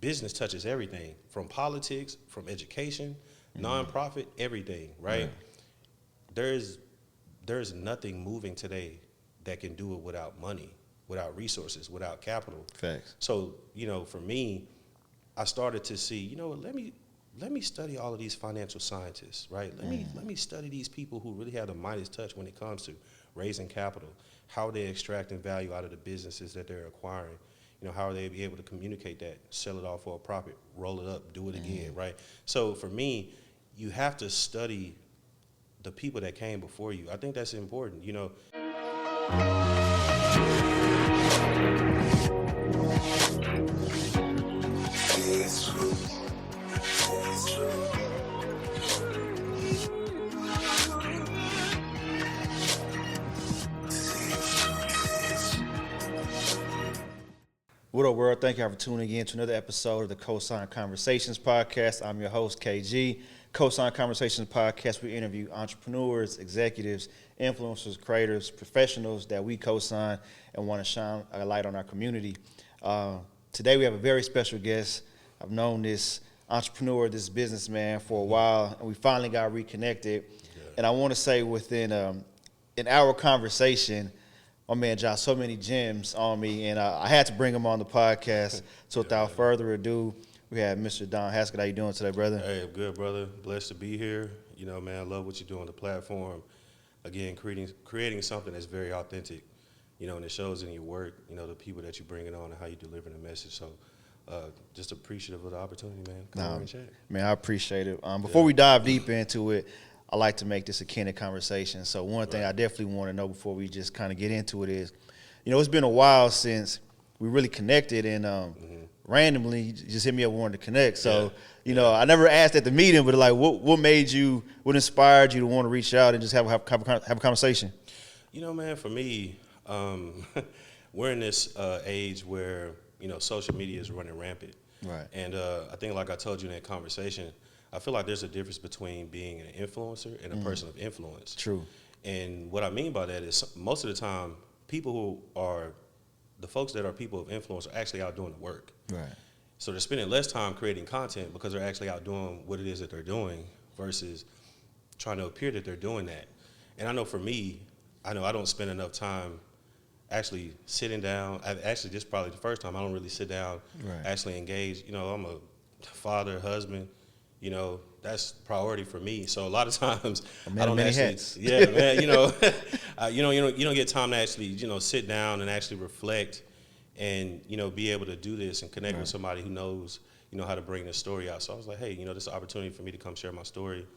business touches everything, from politics, from education, nonprofit, everything, right? There's nothing moving today that can do it without money, without resources, without capital. Facts. So, for me, I started to see, let me study all of these financial scientists, right? Let me study these people who really have the Midas touch when it comes to raising capital, how they're extracting value out of the businesses that they're acquiring. How are they be able to communicate that, sell it off for a profit, roll it up, do it again, right? So for me, you have to study the people that came before you. I think that's important, What up, world? Thank y'all for tuning in to another episode of the COSIGN Conversations podcast. I'm your host, KG. COSIGN Conversations podcast, we interview entrepreneurs, executives, influencers, creators, professionals that we co-sign and want to shine a light on our community. Today we have a very special guest. I've known this entrepreneur, this businessman for a while, and we finally got reconnected. Yeah. And I want to say within an hour conversation, my man dropped so many gems on me, and I had to bring him on the podcast. So without further ado, we have Mr. Dom Haskett. How you doing today, brother? Hey, I'm good, brother. Blessed to be here. Man, I love what you do on the platform. Again, creating something that's very authentic, and it shows in your work, the people that you bring it on and how you deliver the message. So just appreciative of the opportunity, man. Come over and chat. Man, I appreciate it. Before we dive deep into it, I like to make this a candid conversation. So one thing I definitely want to know before we just kind of get into it is, it's been a while since we really connected, and randomly you just hit me up wanting to connect. So, I never asked at the meeting, but like, what made you, what inspired you to want to reach out and just have a conversation? Man, for me, we're in this age where, social media is running rampant. Right. And I think, like I told you in that conversation, I feel like there's a difference between being an influencer and a person of influence. True. And what I mean by that is most of the time, the folks that are people of influence are actually out doing the work. Right. So they're spending less time creating content because they're actually out doing what it is that they're doing versus trying to appear that they're doing that. And I know for me, I don't spend enough time actually sitting down. This is probably the first time I don't really sit down, actually engage. I'm a father, husband. That's priority for me. So a lot of times I don't actually, hats. Yeah, man, you don't get time to actually, sit down and actually reflect and, be able to do this and connect with somebody who knows, how to bring this story out. So I was like, hey, this is an opportunity for me to come share my story.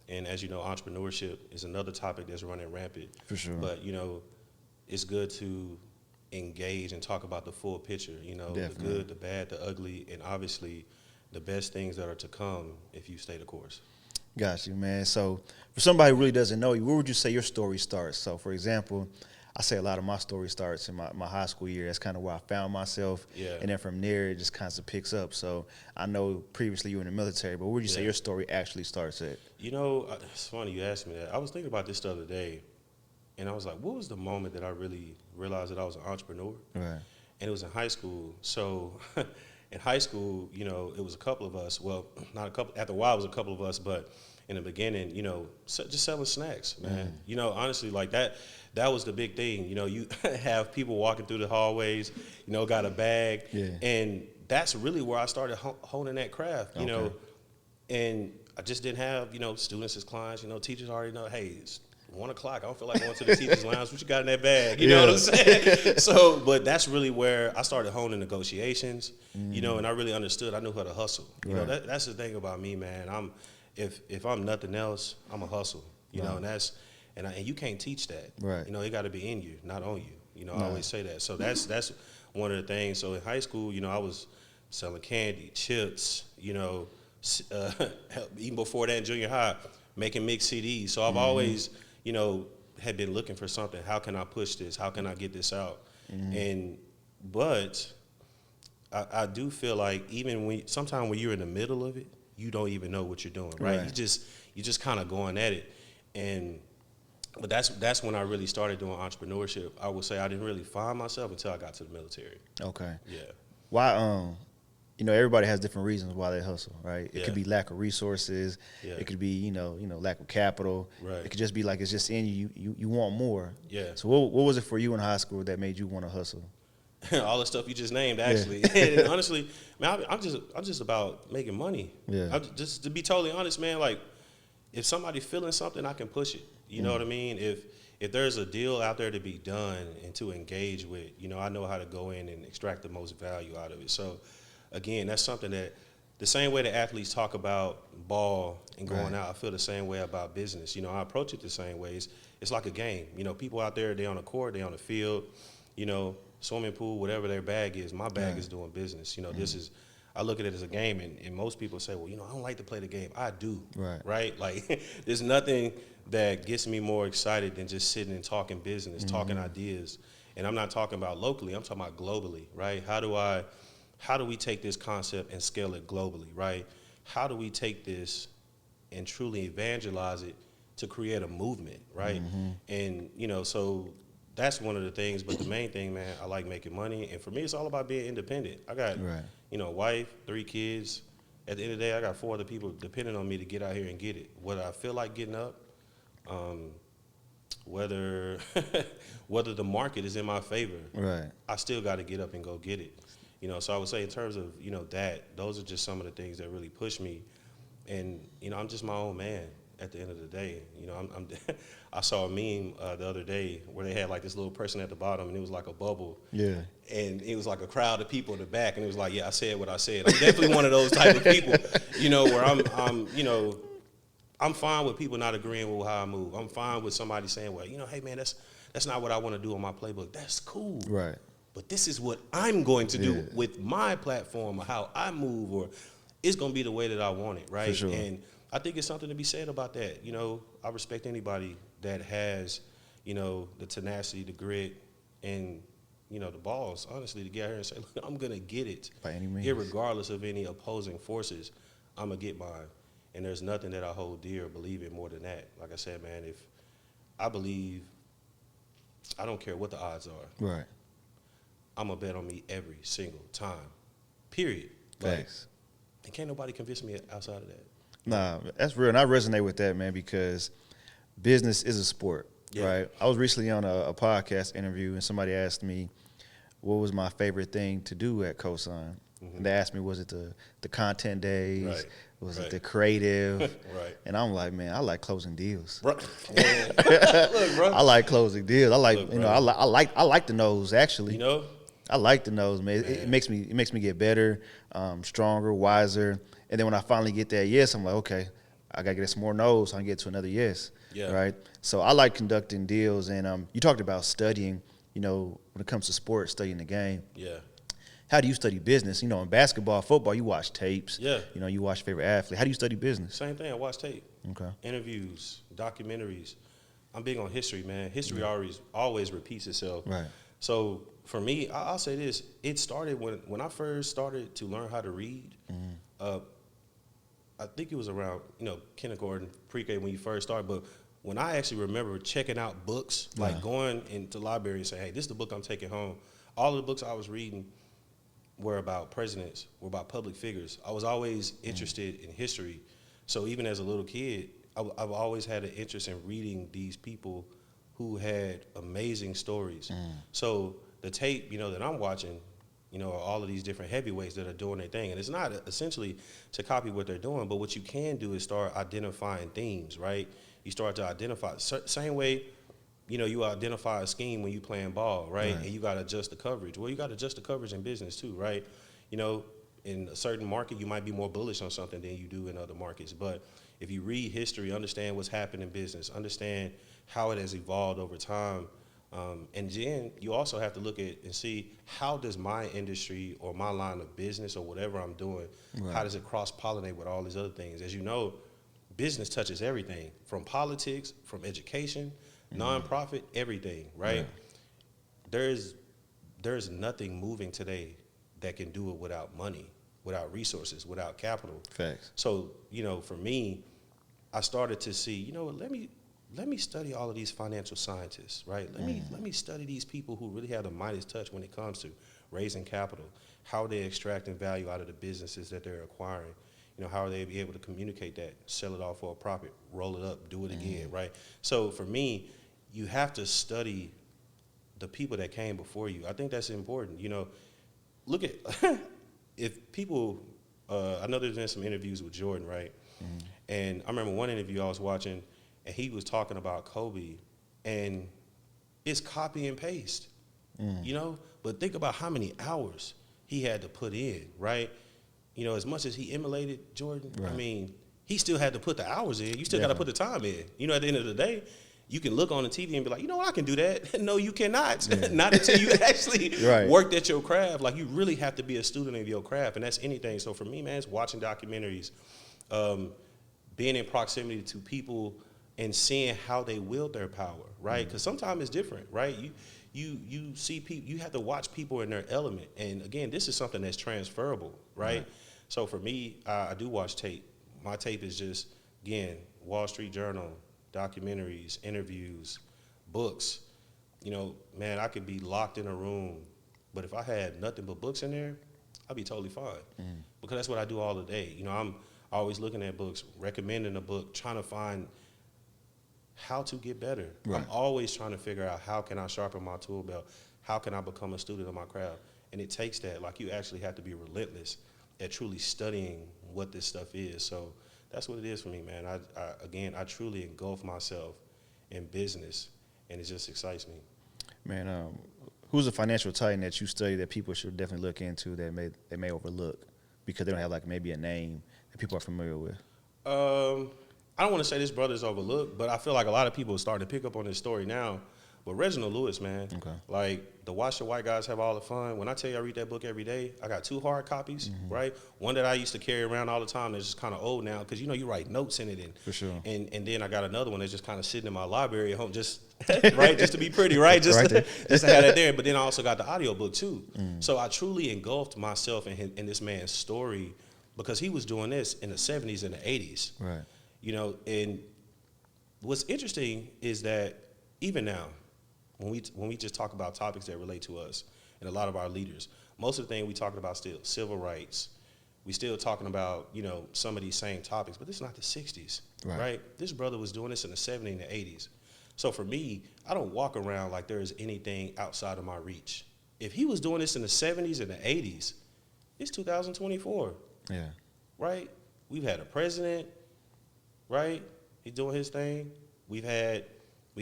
And as you know, entrepreneurship is another topic that's running rampant. For sure. But, it's good to engage and talk about the full picture, Definitely. The good, the bad, the ugly, and obviously the best things that are to come if you stay the course. Got you, man. So for somebody who really doesn't know you, where would you say your story starts? So, for example, I say a lot of my story starts in my high school year. That's kind of where I found myself. Yeah. And then from there, it just kind of picks up. So I know previously you were in the military, but where would you say your story actually starts at? It's funny you asked me that. I was thinking about this the other day, and I was like, what was the moment that I really realized that I was an entrepreneur? Right. And it was in high school. So in high school, it was a couple of us. Well, not a couple. After a while, it was a couple of us. But in the beginning, just selling snacks, man. Honestly, like that was the big thing. You have people walking through the hallways, got a bag. Yeah. And that's really where I started honing that craft, And I just didn't have, students as clients. Teachers already know, hey, it's 1 o'clock. I don't feel like going to the teacher's lounge. What you got in that bag? You know what I'm saying? So, but that's really where I started honing negotiations, and I really understood. I knew how to hustle. That's the thing about me, man. If I'm nothing else, I'm a hustle. And you can't teach that. Right. It got to be in you, not on you. I always say that. So that's one of the things. So in high school, I was selling candy, chips, even before that in junior high, making mixed CDs. So I've always had been looking for something. How can I push this? How can I get this out? But I do feel like even sometimes when you're in the middle of it, you don't even know what you're doing, right? You just kind of going at it. But that's when I really started doing entrepreneurship. I would say I didn't really find myself until I got to the military. Okay. Yeah. Why everybody has different reasons why they hustle, right? It Yeah. could be lack of resources. Yeah. It could be, lack of capital. Right. It could just be like it's just in you. You want more. Yeah. So what was it for you in high school that made you want to hustle? All the stuff you just named, actually. Yeah. And honestly, man, I'm just about making money. Yeah. Just to be totally honest, man, like if somebody feeling something, I can push it. You know what I mean? If there's a deal out there to be done and to engage with, I know how to go in and extract the most value out of it. So again, that's something that the same way that athletes talk about ball and going out, I feel the same way about business. I approach it the same way. It's like a game. People out there, they on the court, they on the field, swimming pool, whatever their bag is. My bag is doing business. This is, I look at it as a game, and most people say, well, I don't like to play the game. I do, right? Like, there's nothing that gets me more excited than just sitting and talking business, talking ideas. And I'm not talking about locally, I'm talking about globally, right? How do we take this concept and scale it globally, right? How do we take this and truly evangelize it to create a movement, right? And, so that's one of the things, but the main thing, man, I like making money. And for me, it's all about being independent. I got, wife, 3 kids. At the end of the day, I got 4 other people depending on me to get out here and get it. Whether I feel like getting up, whether the market is in my favor, I still got to get up and go get it. So I would say in terms of, those are just some of the things that really push me. And, I'm just my own man at the end of the day. I saw a meme the other day where they had like this little person at the bottom and it was like a bubble. Yeah. And it was like a crowd of people in the back and it was like, yeah, I said what I said. I'm definitely one of those type of people, where I'm fine with people not agreeing with how I move. I'm fine with somebody saying, well, hey man, that's not what I want to do on my playbook. That's cool. Right. But this is what I'm going to do with my platform or how I move, or it's going to be the way that I want it, right? For sure. And I think it's something to be said about that. I respect anybody that has, the tenacity, the grit, and, the balls, honestly, to get out here and say, look, I'm going to get it. By any means. Irregardless of any opposing forces, I'm going to get mine. And there's nothing that I hold dear or believe in more than that. Like I said, man, if I believe, I don't care what the odds are. Right. I'm going to bet on me every single time, period. Thanks. And can't nobody convince me outside of that. Nah, that's real. And I resonate with that, man, because business is a sport, right? I was recently on a podcast interview, and somebody asked me what was my favorite thing to do at COSIGN. And they asked me, was it the content days? Right. Was it the creative? Right. And I'm like, man, I like closing deals. Look, bro. I like closing deals. I like, I like the nose, actually. I like the nose, man. It makes me get better, stronger, wiser. And then when I finally get that yes, I'm like, okay, I gotta get some more no's so I can get to another yes. Yeah. Right. So I like conducting deals, and you talked about studying. When it comes to sports, studying the game. Yeah. How do you study business? In basketball, football, you watch tapes. Yeah. You watch your favorite athlete. How do you study business? Same thing. I watch tape. Okay. Interviews, documentaries. I'm big on history, man. History always repeats itself. Right. So for me, I'll say this. It started when I first started to learn how to read. I think it was around, kindergarten, pre-K when you first started. But when I actually remember checking out books, like going into the library and saying, hey, this is the book I'm taking home. All of the books I was reading were about presidents, were about public figures. I was always interested in history. So even as a little kid, I've always had an interest in reading these people who had amazing stories. So the tape, that I'm watching, are all of these different heavyweights that are doing their thing. And it's not essentially to copy what they're doing, but what you can do is start identifying themes, right? You start to identify, same way, you identify a scheme when you playing ball, right? And you got to adjust the coverage. Well, you got to adjust the coverage in business too, right? In a certain market, you might be more bullish on something than you do in other markets. But if you read history, understand what's happened in business, understand how it has evolved over time, and then you also have to look at and see how does my industry or my line of business or whatever I'm doing, how does it cross-pollinate with all these other things? As you know, business touches everything, from politics, from education, nonprofit, everything, right? There's nothing moving today that can do it without money, without resources, without capital. Facts. So, for me, I started to see, let me study all of these financial scientists, right? Let me study these people who really have the Midas touch when it comes to raising capital, how are they extracting value out of the businesses that they're acquiring. How are they be able to communicate that, sell it off for a profit, roll it up, do it again, right? So for me, you have to study the people that came before you. I think that's important. Look at, if people, I know there's been some interviews with Jordan, right? And I remember one interview I was watching, and he was talking about Kobe, and it's copy and paste, But think about how many hours he had to put in, right? As much as he emulated Jordan, right. I mean, he still had to put the hours in. You still got to put the time in. At the end of the day, you can look on the TV and be like, I can do that. No, you cannot. Yeah. Not until you actually worked at your craft. Like, you really have to be a student of your craft, and that's anything. So for me, man, it's watching documentaries, being in proximity to people and seeing how they wield their power, right? Because sometimes it's different, right? You see people, you have to watch people in their element. And again, this is something that's transferable, right? So for me, I do watch tape. My tape is just, again, Wall Street Journal, documentaries, interviews, books. Man, I could be locked in a room, but if I had nothing but books in there, I'd be totally fine. Because that's what I do all the day. I'm always looking at books, recommending a book, trying to find how to get better. I'm always trying to figure out, how can I sharpen my tool belt? How can I become a student of my craft? And it takes that. Like, you actually have to be relentless at truly studying what this stuff is. So that's what it is for me, man. I truly engulf myself in business, and it just excites me. Man, who's a financial titan that you study that people should definitely look into that they may overlook because they don't have, like, maybe a name that people are familiar with? I don't want to say this brother's overlooked, but I feel like a lot of people are starting to pick up on this story now. But Reginald Lewis, man, like, the Watch the White Guys Have All the Fun. When I tell you I read that book every day, I got 2 hard copies, right? One that I used to carry around all the time that's just kind of old now, because, you write notes in it. And, for sure. And then I got another one that's just kind of sitting in my library at home, just, right, just to be pretty, right? Just to have that there. But then I also got the audiobook, too. So I truly engulfed myself in this man's story, because he was doing this in the 70s and the 80s. Right. And what's interesting is that even now, when we just talk about topics that relate to us and a lot of our leaders, most of the thing we talking about still civil rights. We still talking about, some of these same topics, but this is not the 60s, right? This brother was doing this in the 70s and the 80s. So for me, I don't walk around like there is anything outside of my reach. If he was doing this in the 70s and the 80s, it's 2024. Yeah. Right? We've had a president, right? He's doing his thing. We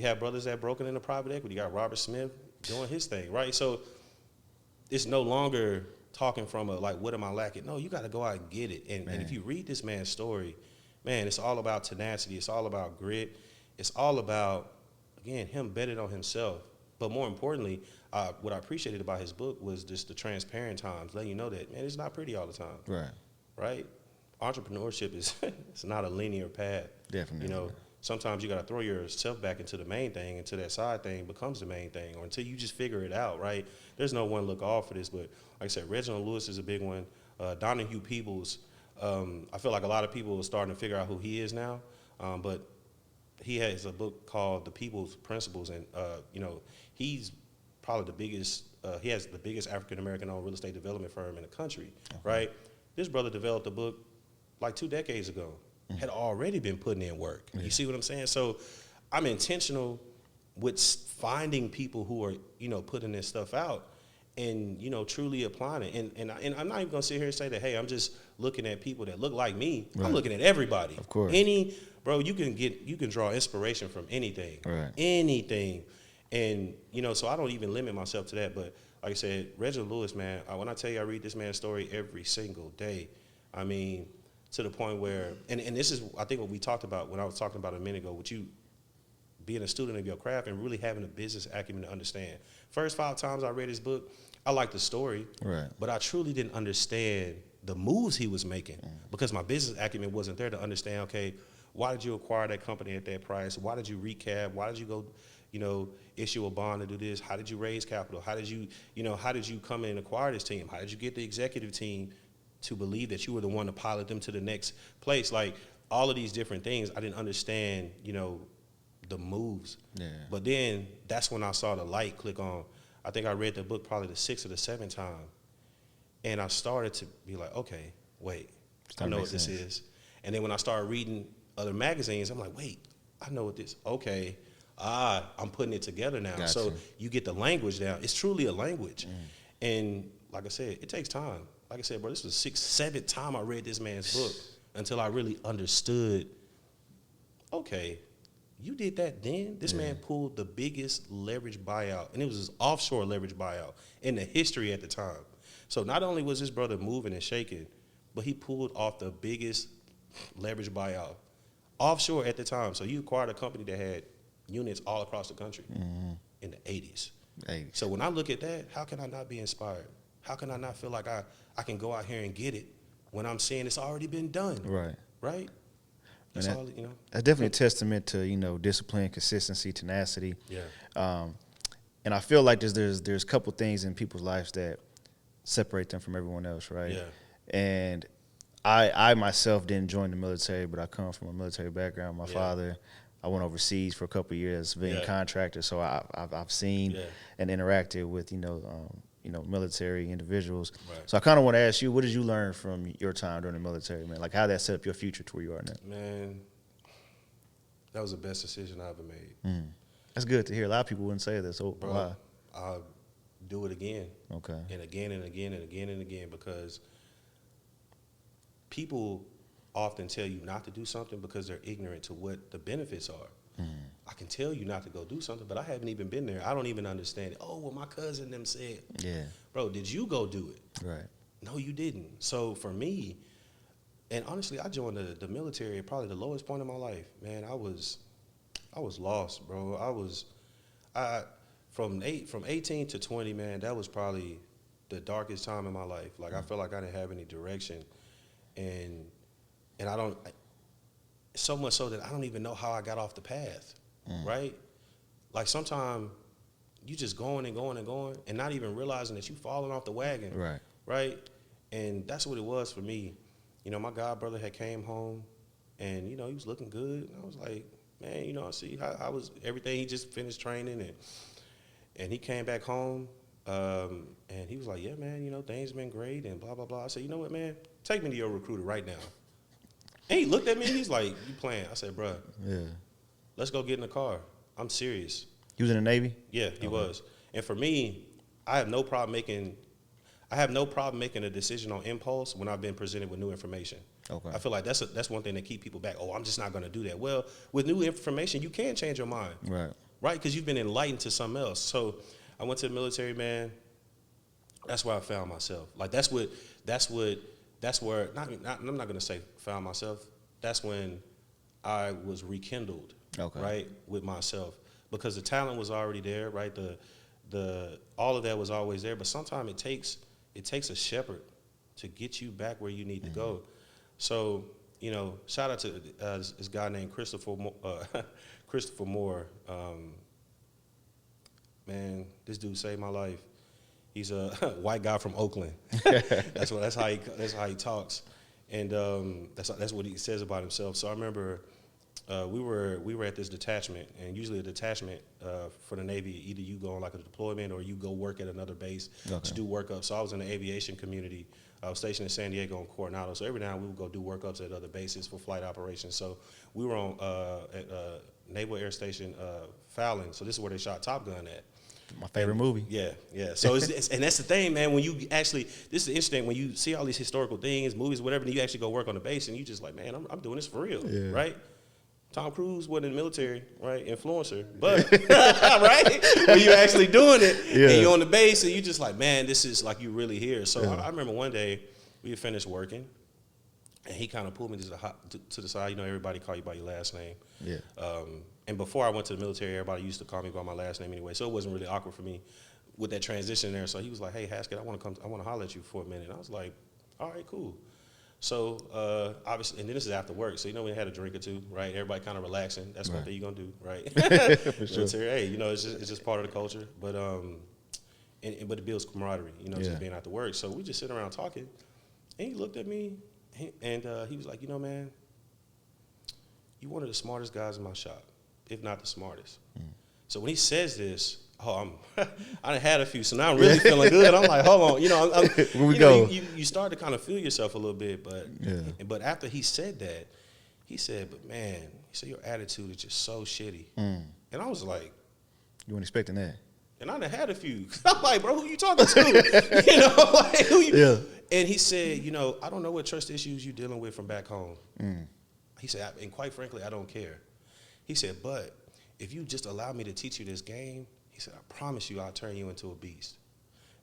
have brothers that broken into private equity. You got Robert Smith doing his thing, right? So it's no longer talking from what am I lacking? No, you got to go out and get it. And if you read this man's story, man, it's all about tenacity. It's all about grit. It's all about, again, him betting on himself. But more importantly, what I appreciated about his book was just the transparent times, letting you know that, man, it's not pretty all the time. Right? Entrepreneurship it's not a linear path. Definitely. Sometimes you got to throw yourself back into the main thing until that side thing becomes the main thing, or until you just figure it out, right? There's no one look off for this, but like I said, Reginald Lewis is a big one. Donahue Peoples, I feel like a lot of people are starting to figure out who he is now, but he has a book called The People's Principles, and he's probably the biggest. He has the biggest African-American owned real estate development firm in the country, right? This brother developed a book like 2 decades ago, had already been putting in work. You see what I'm saying? So I'm intentional with finding people who are, putting this stuff out and, truly applying it. And I'm not even going to sit here and say that, hey, I'm just looking at people that look like me. I'm looking at everybody. Of course. Bro, you can draw inspiration from anything. Right. Anything. And, so I don't even limit myself to that. But like I said, Reginald Lewis, man, when I tell you I read this man's story every single day, I mean, to the point where, and this is, I think, what we talked about when I was talking about a minute ago, with you being a student of your craft and really having a business acumen to understand. First 5 times I read his book, I liked the story, but I truly didn't understand the moves he was making because my business acumen wasn't there to understand, okay, why did you acquire that company at that price? Why did you recap? Why did you go, issue a bond to do this? How did you raise capital? How did you come in and acquire this team? How did you get the executive team to believe that you were the one to pilot them to the next place? Like, all of these different things, I didn't understand, the moves. Yeah. But then that's when I saw the light click on. I think I read the book probably the 6th or the 7th time. And I started to be like, okay, wait, I know what this is. And then when I started reading other magazines, I'm like, wait, I know what this, okay. I'm putting it together now. Gotcha. So you get the language down. It's truly a language. And like I said, it takes time. Like I said, bro, this was the 6th, 7th time I read this man's book until I really understood, okay, you did that then? This man pulled the biggest leverage buyout, and it was his offshore leverage buyout in the history at the time. So not only was this brother moving and shaking, but he pulled off the biggest leverage buyout offshore at the time. So you acquired a company that had units all across the country in the 80s. So when I look at that, how can I not be inspired? How can I not feel like I can go out here and get it when I'm seeing it's already been done? Right? That's all, you know. That's definitely a testament to, you know, discipline, consistency, tenacity. Yeah. And I feel like there's a couple things in people's lives that separate them from everyone else, right? Yeah. And I myself didn't join the military, but I come from a military background. My father, I went overseas for a couple of years being a contractor, so I've seen and interacted with, you know, military individuals. Right. So I kind of want to ask you, what did you learn from your time during the military, man? Like, how that set up your future to where you are now? Man, that was the best decision I ever made. That's good to hear. A lot of people wouldn't say this. So bro, why? I'll do it again. Okay. And again and again and again and again, because people often tell you not to do something because they're ignorant to what the benefits are. I can tell you not to go do something, but I haven't even been there. I don't even understand it. Oh, well, my cousin them said. Yeah. Bro, did you go do it? Right. No, you didn't. So for me, and honestly, I joined the military at probably the lowest point in my life. Man, I was lost, bro. From 18 to 20, man, that was probably the darkest time in my life. Like, I felt like I didn't have any direction. And I don't, so much so that I don't even know how I got off the path, right? Like, sometimes you just going and going and going and not even realizing that you falling off the wagon, right? And that's what it was for me. You know, my god brother had came home, and, you know, he was looking good. And I was like, man, you know, I see how was everything. He just finished training, and he came back home, and he was like, yeah, man, you know, things been great and blah, blah, blah. I said, you know what, man? Take me to your recruiter right now. And he looked at me, and he's like, you playing? I said, bruh, let's go get in the car. I'm serious. He was in the Navy? Yeah, he was. And for me, I have no problem making a decision on impulse when I've been presented with new information. Okay. I feel like that's one thing that keep people back. Oh, I'm just not going to do that. Well, with new information, you can change your mind. Right? Because you've been enlightened to something else. So I went to the military, man. That's where I found myself. Like, that's where, I'm not going to say found myself. That's when I was rekindled, right, with myself. Because the talent was already there, right? All of that was always there. But sometimes it takes a shepherd to get you back where you need to go. So, you know, shout out to this guy named Christopher Moore. Man, this dude saved my life. He's a white guy from Oakland. That's how he talks, and that's what he says about himself. So I remember we were at this detachment, and usually a detachment for the Navy, either you go on like a deployment or you go work at another base to do workups. So I was in the aviation community. I was stationed in San Diego and Coronado. So every now and then we would go do workups at other bases for flight operations. So we were on at Naval Air Station Fallon. So this is where they shot Top Gun at. My favorite movie. Yeah. So and that's the thing, man. When you actually, this is interesting. When you see all these historical things, movies, whatever, and you actually go work on the base, and you just like, man, I'm doing this for real, right? Tom Cruz wasn't in the military, right? Influencer, but right when you actually doing it, and you're on the base, and you just like, man, this is like you really here. So I remember one day we had finished working, and he kind of pulled me to the side. You know, everybody call you by your last name. And before I went to the military, everybody used to call me by my last name anyway, so it wasn't really awkward for me with that transition there. So he was like, hey, Haskett, I want to holler at you for a minute. And I was like, all right, cool. So obviously, and then this is after work, so you know we had a drink or two, right? Everybody kind of relaxing. That's one thing you're gonna do, right? For sure. Military, hey, you know, it's just part of the culture. But but it builds camaraderie, you know, just being after work. So we just sitting around talking, and he looked at me, and he was like, you know, man, you one of the smartest guys in my shop, if not the smartest. So when he says this, oh, I done had a few, so now I'm really feeling good. I'm like, hold on, Where we go? You start to kind of feel yourself a little bit, but after he said that, he said, but man, he said your attitude is just so shitty, and I was like, you weren't expecting that, and I done had a few. I'm like, bro, who you talking to? Like, who you? Yeah. And he said, I don't know what trust issues you dealing with from back home. He said, and quite frankly, I don't care. He said, but if you just allow me to teach you this game, he said, I promise you I'll turn you into a beast.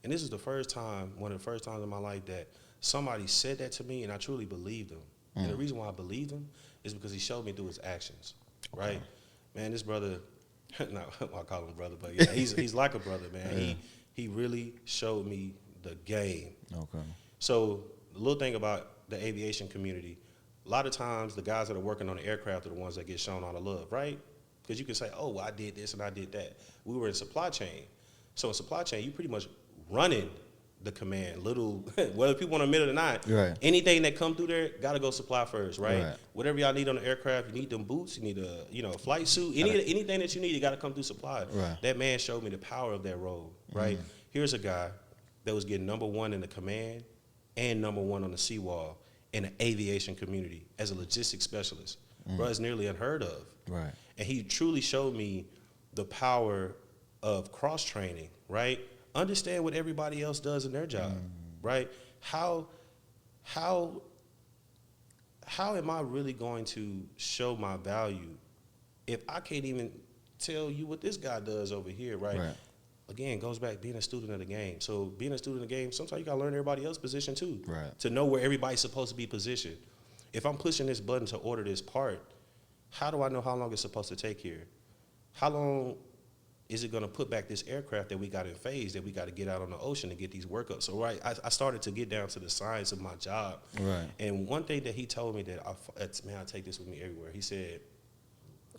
And this is one of the first times in my life that somebody said that to me, and I truly believed him. And the reason why I believed him is because he showed me through his actions, right? Man, this brother, no, I call him brother, but yeah, he's like a brother, man. Yeah. He really showed me the game. Okay. So the little thing about the aviation community, a lot of times the guys that are working on the aircraft are the ones that get shown all the love, right? Because you can say, oh, well, I did this and I did that. We were in supply chain. So in supply chain, you pretty much running the command, whether people want to admit it or not, right. Anything that come through there, got to go supply first, right? Whatever y'all need on the aircraft, you need them boots, you need a flight suit, anything that you need, you got to come through supply. Right. That man showed me the power of that role, right? Here's a guy that was getting #1 in the command and #1 on the seawall in the aviation community as a logistics specialist. Bro, it's nearly unheard of. Right. And he truly showed me the power of cross-training, right? Understand what everybody else does in their job, right? How am I really going to show my value if I can't even tell you what this guy does over here, right? Again, goes back being a student of the game. So being a student of the game, sometimes you got to learn everybody else's position too, to know where everybody's supposed to be positioned. If I'm pushing this button to order this part, how do I know how long it's supposed to take here? How long is it going to put back this aircraft that we got in phase that we got to get out on the ocean to get these workups? So, I started to get down to the science of my job. Right. And one thing that he told me that, I take this with me everywhere. He said,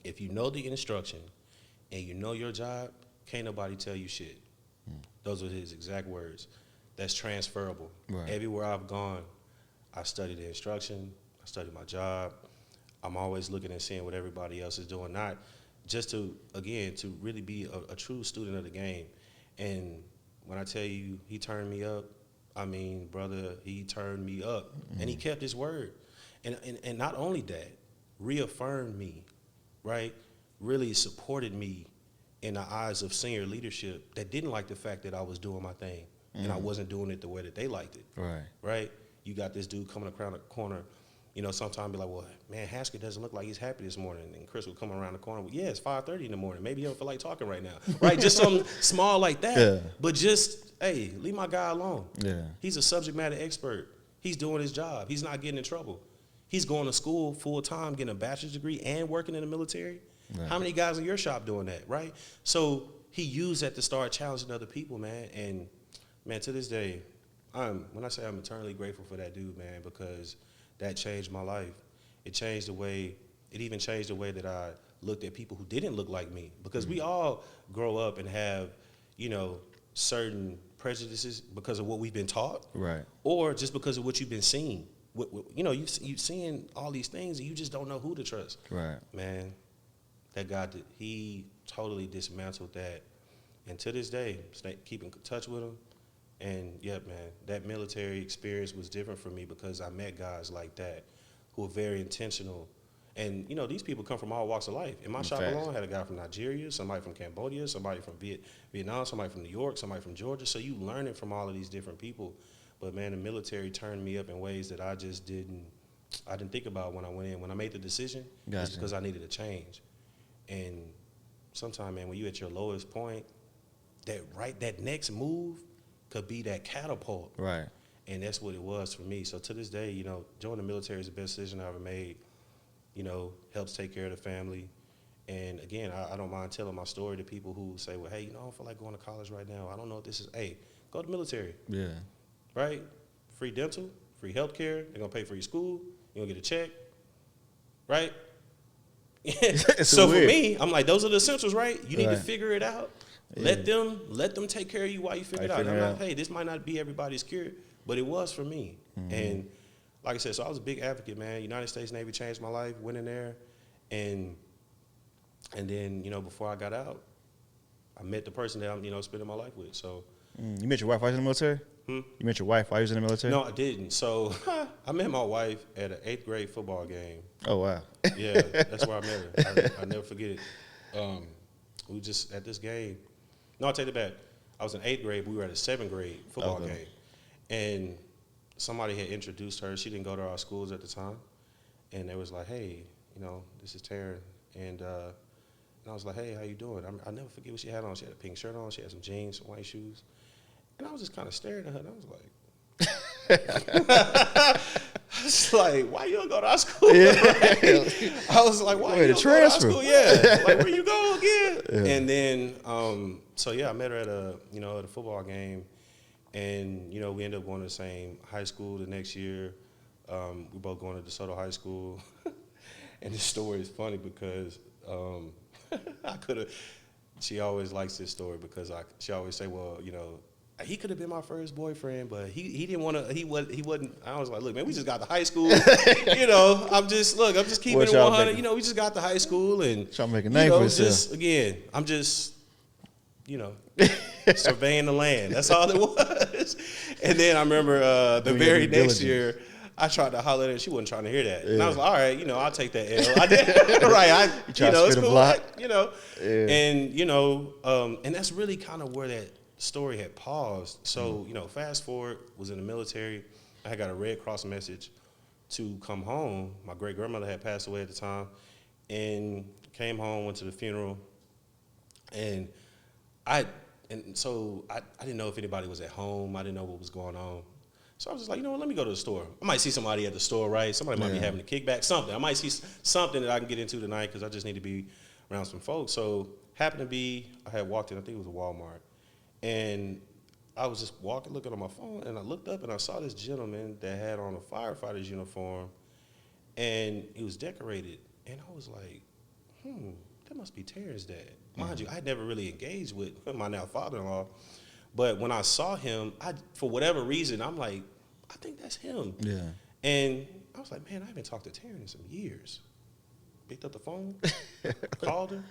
if you know the instruction and you know your job, can't nobody tell you shit. Those are his exact words. That's transferable. Right. Everywhere I've gone, I study the instruction, I study my job. I'm always looking and seeing what everybody else is doing, not just to really be a true student of the game. And when I tell you he turned me up, I mean, brother, he turned me up. And he kept his word. And not only that, reaffirmed me, right? Really supported me in the eyes of senior leadership that didn't like the fact that I was doing my thing and I wasn't doing it the way that they liked it. Right? You got this dude coming around the corner, sometimes be like, well, man, Haskett doesn't look like he's happy this morning. And Chris will come around the corner, well, yeah, it's 5:30 in the morning. Maybe he don't feel like talking right now. Right? Just something small like that. Yeah. But just, hey, leave my guy alone. Yeah. He's a subject matter expert. He's doing his job. He's not getting in trouble. He's going to school full time, getting a bachelor's degree and working in the military. Right. How many guys in your shop doing that, right? So he used that to start challenging other people, man. And, man, to this day, when I say I'm eternally grateful for that dude, man, because that changed my life. It even changed the way that I looked at people who didn't look like me. Because we all grow up and have, certain prejudices because of what we've been taught. Right. Or just because of what you've been seeing. You've seen all these things and you just don't know who to trust. Right. Man, that guy, he totally dismantled that. And to this day, keep in touch with him. And, yeah, man, that military experience was different for me because I met guys like that who were very intentional. And, these people come from all walks of life. In my shop alone, I had a guy from Nigeria, somebody from Cambodia, somebody from Vietnam, somebody from New York, somebody from Georgia. So you learn it from all of these different people. But, man, the military turned me up in ways that I just didn't think about when I went in. When I made the decision, it's because I needed a change. And sometimes, man, when you're at your lowest point, that next move could be that catapult. Right. And that's what it was for me. So to this day, joining the military is the best decision I ever made. Helps take care of the family. And again, I don't mind telling my story to people who say, well, hey, I don't feel like going to college right now. I don't know what this is. Hey, go to the military. Yeah. Right? Free dental, free health care. They're going to pay for your school. You're going to get a check. Right? So for me, I'm like, those are the essentials, right? You need to figure it out. Yeah. Let them take care of you while you figure it out. I'm like, hey, this might not be everybody's cure, but it was for me. And like I said, so I was a big advocate, man. United States Navy changed my life, went in there, and then, before I got out, I met the person that I'm, spending my life with. So. You met your wife while you was in the military? You met your wife while you was in the military? No, I didn't. So I met my wife at an 8th grade football game. Oh, wow. Yeah, that's where I met her. I never forget it. We were just at this game. No, I'll take it back. I was in 8th grade, but we were at a 7th grade football game. And somebody had introduced her. She didn't go to our schools at the time. And they was like, hey, this is Taryn. And I was like, hey, how you doing? I'll never forget what she had on. She had a pink shirt on. She had some jeans, some white shoes. And I was just kind of staring at her, and I was like, I was like, why you don't go to our school? Yeah. I was like, why you don't go to our school? Yeah, like, where you go again? Yeah. And then, I met her at a football game, and, we ended up going to the same high school the next year. We both going to DeSoto High School. And this story is funny because she always likes this story because she always say, well, he could have been my first boyfriend, but he didn't want to. He wasn't. I was like, look, man, we just got to high school. I'm just keeping it 100. We just got to high school and trying to make a name for yourself. I'm just, surveying the land. That's all it was. And then I remember the very next year, I tried to holler at her. She wasn't trying to hear that. Yeah. And I was like, all right, I'll take that L. I did. Right. It's cool. Block. Yeah. And that's really kind of where that story had paused. So, fast forward, was in the military. I had got a Red Cross message to come home. My great-grandmother had passed away at the time. And came home, went to the funeral. And so I didn't know if anybody was at home. I didn't know what was going on. So I was just like, let me go to the store. I might see somebody at the store, right? Somebody might be having a kickback, something. I might see something that I can get into tonight because I just need to be around some folks. So happened to be, I had walked in, I think it was a Walmart. And I was just walking, looking on my phone, and I looked up and I saw this gentleman that had on a firefighter's uniform, and he was decorated. And I was like, that must be Terrence's dad. Mind you, I had never really engaged with my now father-in-law. But when I saw him, for whatever reason, I'm like, I think that's him. Yeah. And I was like, man, I haven't talked to Taryn in some years. Picked up the phone, called her.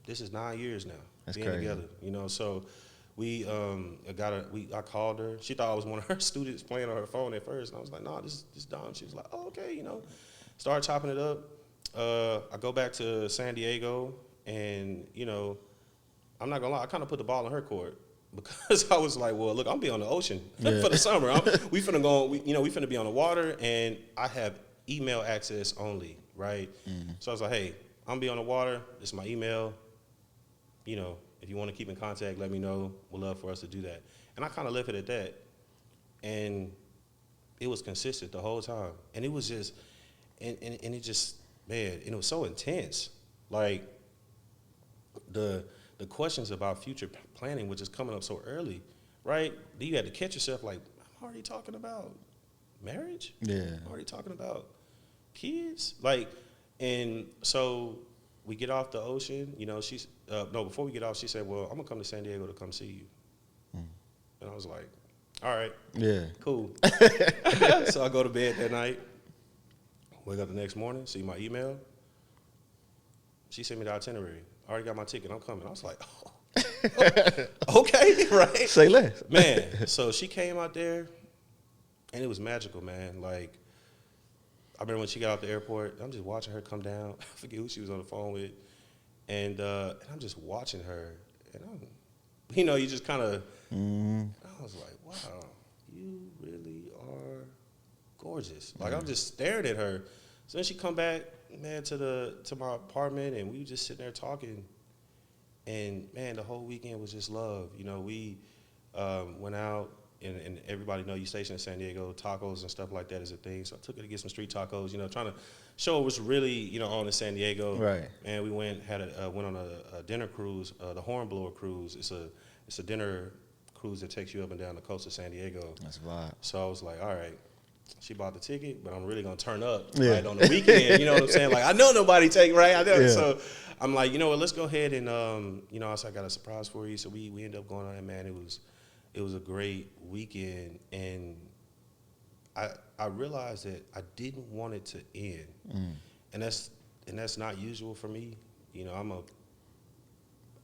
This is 9 years now. That's being crazy. together. So I called her. She thought I was one of her students playing on her phone at first. And I was like, nah, this is Dom. She was like, oh, okay, Started chopping it up. I go back to San Diego, and, I'm not gonna lie, I kind of put the ball in her court because I was like, well, look, I'm be on the ocean for the summer. We finna be on the water, and I have email access only, right? Mm-hmm. So I was like, hey, I'm be on the water. This is my email. If you want to keep in contact, let me know. We'd love for us to do that. And I kind of left it at that, and it was consistent the whole time. And it was just, and it just, man, and it was so intense. Like the questions about future planning were just coming up so early, right? Then you had to catch yourself like, I'm already talking about marriage? Yeah. I'm already talking about kids? Like, and so we get off the ocean, before we get off, she said, well, I'm gonna come to San Diego to come see you. And I was like, all right. Yeah. Cool. So I go to bed that night, wake up the next morning, see my email. She sent me the itinerary. I already got my ticket. I'm coming. I was like, oh, okay, right? Say less. Man, so she came out there, and it was magical, man. Like, I remember when she got out the airport, I'm just watching her come down. I forget who she was on the phone with. And I'm just watching her. And you just kind of, I was like, wow, you really are gorgeous. Like, I'm just staring at her. So then she come back, man, to my apartment, and we were just sitting there talking. And, man, the whole weekend was just love. We went out, and everybody know you stationed in San Diego, tacos and stuff like that is a thing. So I took her to get some street tacos, trying to show what's really, on in San Diego. Right. And we went on a dinner cruise, the Hornblower Cruise. It's a dinner cruise that takes you up and down the coast of San Diego. That's wild. So I was like, all right. She bought the ticket, but I'm really going to turn up right on the weekend. You know what I'm saying? Like, I know nobody take, right? I know. Yeah. So I'm like, let's go ahead and, I said, I got a surprise for you. So we ended up going on, and, man, it was a great weekend. And I realized that I didn't want it to end. And that's not usual for me.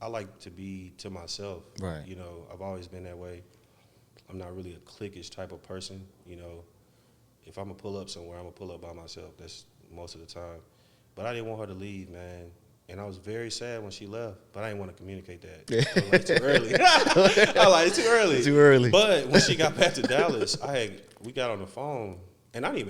I like to be to myself. Right. You know, I've always been that way. I'm not really a cliquish type of person. You know, if I'm gonna pull up somewhere, I'm gonna pull up by myself. That's most of the time. But I didn't want her to leave, man. And I was very sad when she left, but I didn't want to communicate that. I was like, too early. I was like, it's too early. Too early. But when she got back to Dallas, we got on the phone, and I didn't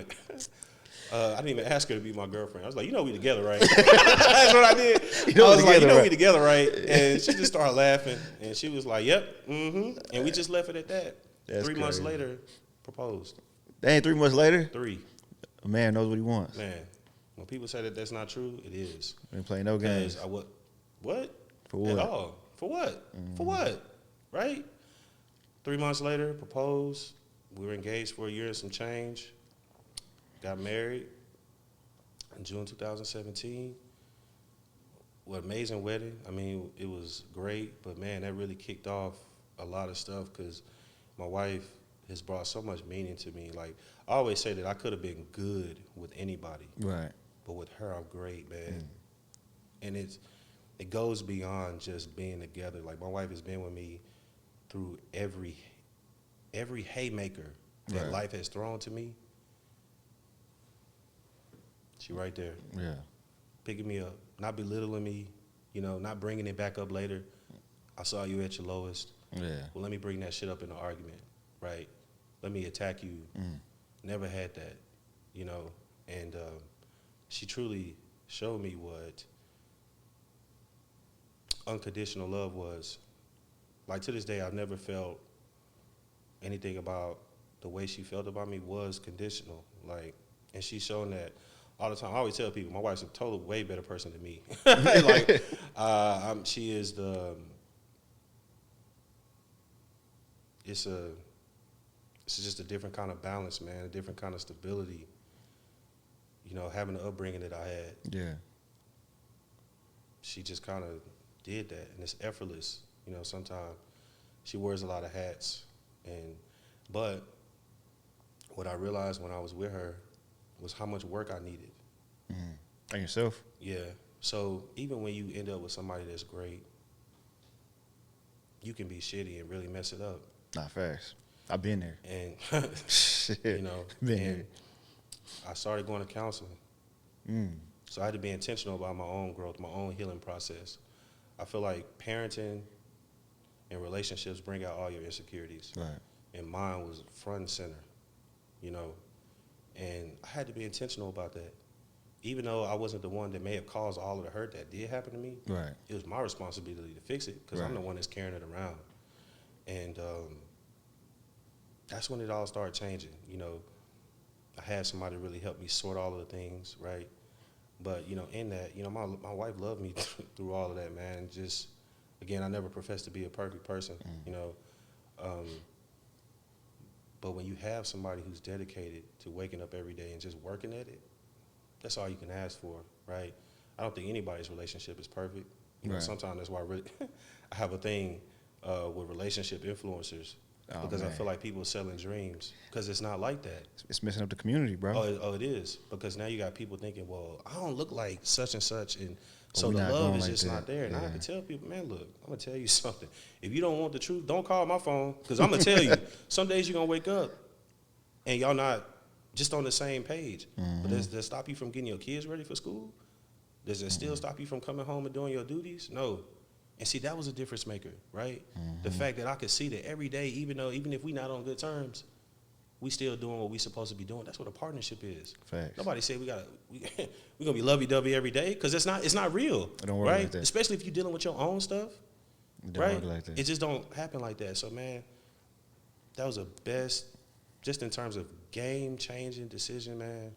even ask her to be my girlfriend. I was like, you know we together, right? That's what I did. I was like, you know we together, right? And she just started laughing, and she was like, yep, mm-hmm. And we just left it at that. That's 3 months crazy. later, proposed. Dang, 3 months later? 3. A man knows what he wants. Man, when people say that that's not true, it is. Ain't playing no games. What? For what? At all. For what? Mm-hmm. For what? Right? 3 months later, proposed. We were engaged for a year and some change. Got married in June 2017. What amazing wedding. I mean, it was great, but man, that really kicked off a lot of stuff because my wife has brought so much meaning to me. Like, I always say that I could have been good with anybody. Right. But with her, I'm great, man. And it goes beyond just being together. Like, my wife has been with me through every haymaker that life has thrown to me. She right there. Yeah. Picking me up, not belittling me, you know, not bringing it back up later. I saw you at your lowest. Yeah. Well, let me bring that shit up in an argument, right? Let me attack you. Never had that, you know. And she truly showed me what unconditional love was. Like, to this day, I've never felt anything about the way she felt about me was conditional. Like, and she's shown that all the time. I always tell people, my wife's a total way better person than me. Like, she is it's just a different kind of balance, man, a different kind of stability. You know, having the upbringing that I had. Yeah. She just kind of did that, and it's effortless. You know, sometimes she wears a lot of hats, but what I realized when I was with her was how much work I needed. And yourself? Yeah. So even when you end up with somebody that's great, you can be shitty and really mess it up. Not fast. I've been there. And Shit. you know, Been and there. I started going to counseling. So I had to be intentional about my own growth, my own healing process. I feel like parenting and relationships bring out all your insecurities. Right. And mine was front and center, you know. And I had to be intentional about that. Even though I wasn't the one that may have caused all of the hurt that did happen to me, Right. it was my responsibility to fix it because I'm the one that's carrying it around. And that's when it all started changing. You know, I had somebody really help me sort all of the things, right? But, you know, in that, you know, my wife loved me through all of that, man. Just, again, I never professed to be a perfect person, you know. But when you have somebody who's dedicated to waking up every day and just working at it, that's all you can ask for, right? I don't think anybody's relationship is perfect. You know, sometimes that's why I have a thing with relationship influencers because I feel like people are selling dreams because it's not like that. It's messing up the community, bro. Oh, it is, because now you got people thinking, well, I don't look like such and such, and so we the not love going is like just that. not there. And I Yeah. have to tell people, man, look, I'm going to tell you something. If you don't want the truth, don't call my phone because I'm going to tell you, some days you're going to wake up and y'all not just on the same page. But does that stop you from getting your kids ready for school? Does it still stop you from coming home and doing your duties? No. And see, that was a difference maker, right? The fact that I could see that every day, even if we not on good terms, we still doing what we supposed to be doing. That's what a partnership is. Facts. Nobody said we're gonna be lovey-dovey every day because it's not real. It don't work right? like that. Especially if you're dealing with your own stuff. It don't Right? work like that. It just don't happen like that. So man, that was the best, just in terms of game-changing decision, man.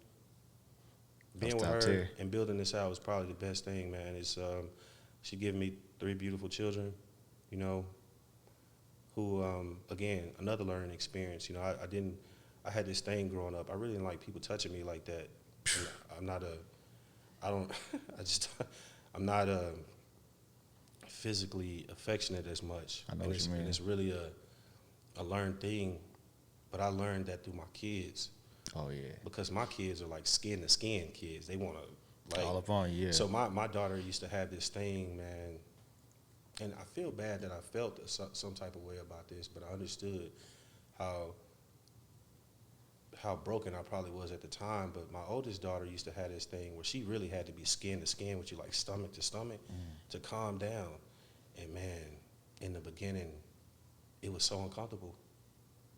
Being with her tier. and building this out was probably the best thing, man. It's she gave me 3 beautiful children, you know, who again, another learning experience. You know, I had this thing growing up. I really didn't like people touching me like that. I'm not physically affectionate as much. I know what you mean. And it's really a learned thing, but I learned that through my kids. Oh, yeah. Because my kids are like skin to skin kids. They want to, like, All up on you, yeah. So my daughter used to have this thing, man. and I feel bad that I felt some type of way about this, but I understood how broken I probably was at the time. But my oldest daughter used to have this thing where she really had to be skin to skin with you, like stomach to stomach, to calm down. And man, in the beginning, it was so uncomfortable.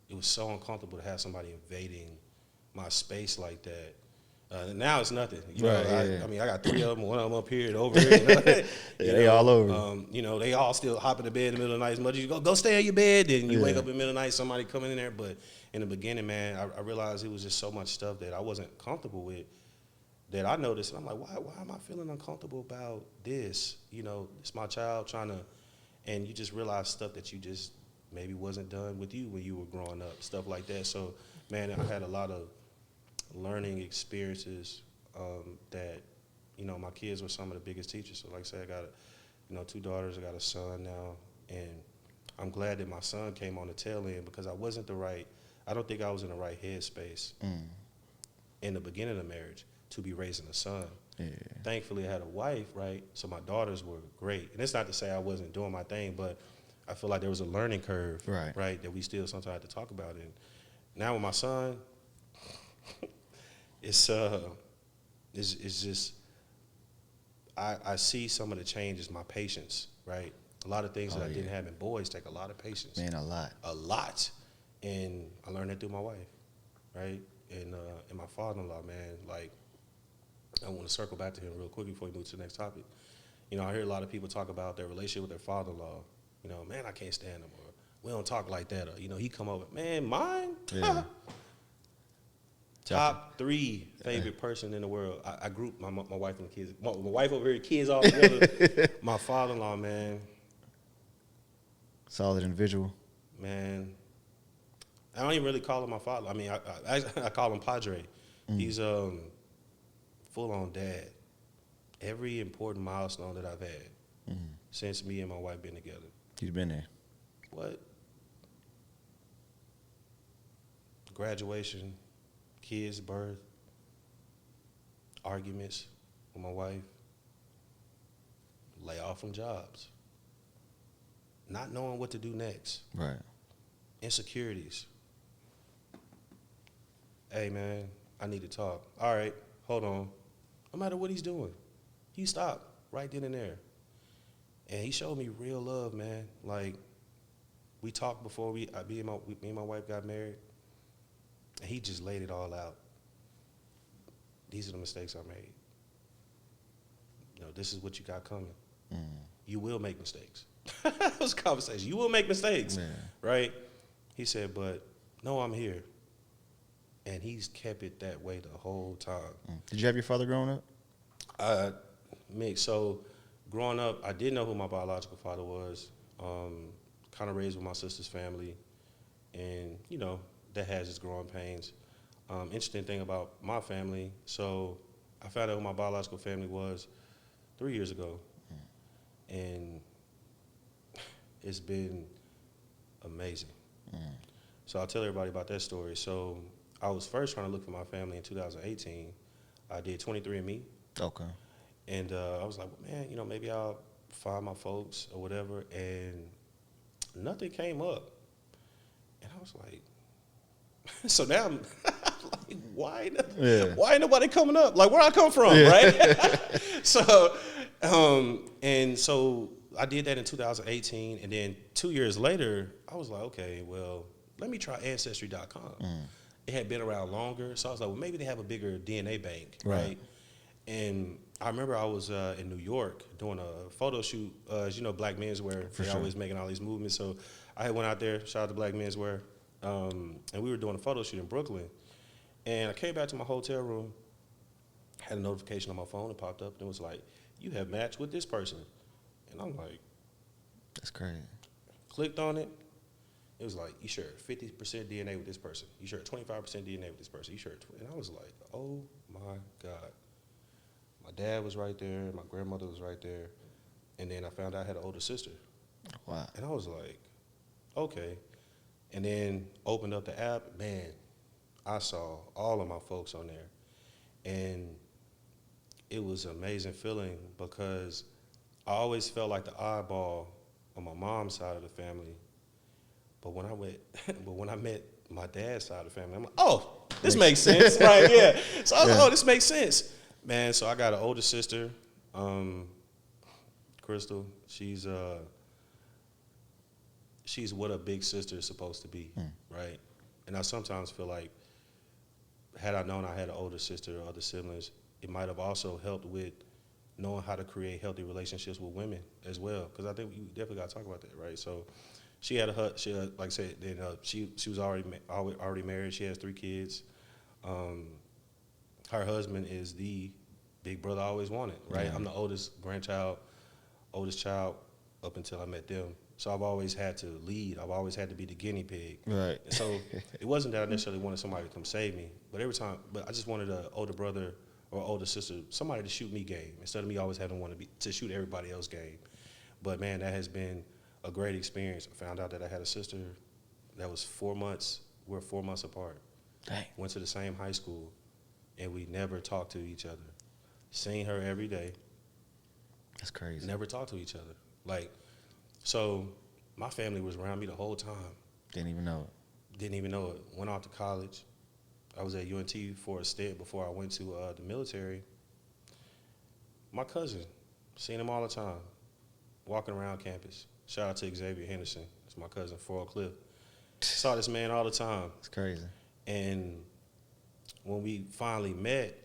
It was so uncomfortable to have somebody invading my space like that. Now it's nothing. I mean, I got 3 of them, one of them up here and over here. They all over. They all still hop in the bed in the middle of the night. As much as you go stay on your bed, then you wake up in the middle of the night, somebody coming in there. But in the beginning, man, I realized it was just so much stuff that I wasn't comfortable with that I noticed. And I'm like, why am I feeling uncomfortable about this? It's my child trying to, and you just realize stuff that you just maybe wasn't done with you when you were growing up, stuff like that. So, man, I had a lot of learning experiences that, my kids were some of the biggest teachers. So like I said, I got, 2 daughters, I got a son now, and I'm glad that my son came on the tail end because I don't think I was in the right headspace in the beginning of marriage to be raising a son. Yeah. Thankfully, I had a wife, right? So my daughters were great. And it's not to say I wasn't doing my thing, but I feel like there was a learning curve, right, that we still sometimes have to talk about. And now with my son, it's just I see some of the changes, my patience, right? A lot of things that I didn't have in boys take a lot of patience. Man, a lot. And I learned that through my wife, right? And my father-in-law, man, like, I want to circle back to him real quick before we move to the next topic. I hear a lot of people talk about their relationship with their father-in-law. Man, I can't stand him, or we don't talk like that, or, he come over, man, mine? Yeah. Top 3 favorite person in the world. I grouped my wife and the kids. My wife over here, kids all together. My father-in-law, man. Solid individual. Man, I don't even really call him my father. I mean, I call him Padre. He's full-on dad. Every important milestone that I've had since me and my wife been together. He's been there. What? Graduation, kids' birth, arguments with my wife, lay off from jobs, not knowing what to do next. Right. Insecurities. Hey, man, I need to talk. All right, hold on. No matter what he's doing, you stop right then and there. And he showed me real love, man. Like, we talked before me and my wife got married, and he just laid it all out. These are the mistakes I made. This is what you got coming. You will make mistakes. It was a conversation. You will make mistakes, right? He said, but no, I'm here. And he's kept it that way the whole time. Did you have your father growing up? Mixed. So growing up, I did know who my biological father was. Kind of raised with my sister's family. And, that has its growing pains. Interesting thing about my family, so I found out who my biological family was 3 years ago. And it's been amazing. So I'll tell everybody about that story. So I was first trying to look for my family in 2018. I did 23andMe. Okay. And I was like, well, man, maybe I'll find my folks or whatever. And nothing came up. And I was like, so now I'm like, why ain't nobody coming up? Like, where I come from, right? So I did that in 2018. And then 2 years later, I was like, okay, well, let me try Ancestry.com. It had been around longer. So I was like, well, maybe they have a bigger DNA bank, right? And I remember I was in New York doing a photo shoot. As you know, Black Menswear, they're always making all these movements. So I went out there, shout out to Black Menswear, and we were doing a photo shoot in Brooklyn. And I came back to my hotel room, had a notification on my phone, it popped up, and it was like, you have matched with this person. And I'm like, that's crazy. Clicked on it. It was like, you shared 50% DNA with this person. You shared 25% DNA with this person. You shared, and I was like, oh my God. My dad was right there. My grandmother was right there. And then I found out I had an older sister. Wow. And I was like, okay. And then opened up the app. Man, I saw all of my folks on there. And it was an amazing feeling because I always felt like the oddball on my mom's side of the family. But when I met my dad's side of the family, I'm like, oh, this makes sense, right? Yeah. So I was like, oh, this makes sense, man. So I got an older sister, Crystal. She's what a big sister is supposed to be, right? And I sometimes feel like, had I known I had an older sister or other siblings, it might have also helped with knowing how to create healthy relationships with women as well. Because I think we definitely got to talk about that, right? So she had like I said, then she was already married. She has 3 kids. Her husband is the big brother I always wanted, right? I'm the oldest child up until I met them. So I've always had to lead. I've always had to be the guinea pig. Right. And so it wasn't that I necessarily wanted somebody to come save me, but I just wanted an older brother or older sister, somebody to shoot me game instead of me always having to shoot everybody else game. But man, that has been a great experience. I found out that I had a sister that was 4 months. We're 4 months apart. Dang. Went to the same high school, and we never talked to each other. Seen her every day. That's crazy. Never talked to each other. So my family was around me the whole time. Didn't even know it. Didn't even know it. Went off to college. I was at UNT for a stint before I went to the military. My cousin, seen him all the time, walking around campus. Shout out to Xavier Henderson. It's my cousin, Fort Cliff. Saw this man all the time. It's crazy. And when we finally met,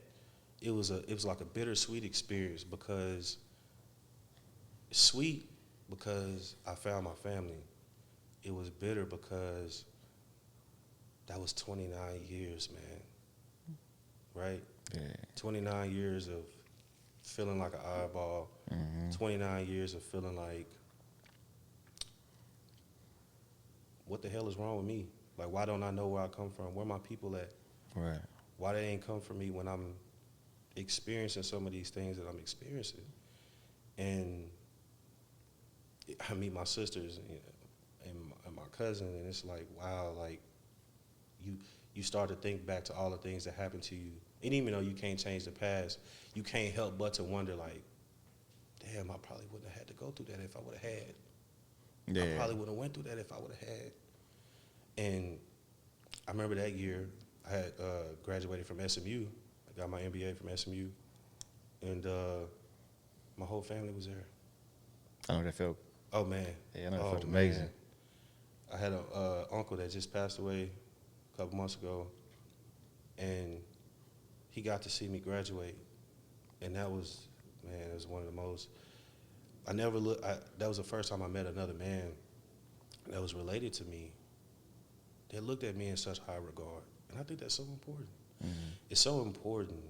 it was like a bittersweet experience because sweet because I found my family. It was bitter because that was 29 years, man. Right? Yeah. 29 years of feeling like an eyeball. 29 years of feeling like, what the hell is wrong with me? Like, why don't I know where I come from? Where my people at? Right. Why they ain't come for me when I'm experiencing some of these things that I'm experiencing? And I meet my sisters and my cousin, and it's like, wow, like you start to think back to all the things that happened to you. And even though you can't change the past, you can't help but to wonder, like, damn, I probably wouldn't have had to go through that if I would have had. Yeah. I probably wouldn't have went through that if I would have had. And I remember that year, I had graduated from SMU. I got my MBA from SMU. And my whole family was there. I know that felt. Oh, man. Yeah, I know that felt amazing. Man. I had an uncle that just passed away a couple months ago, and he got to see me graduate. And that was, man, it was one of the most, that was the first time I met another man that was related to me that looked at me in such high regard. And I think that's so important. It's so important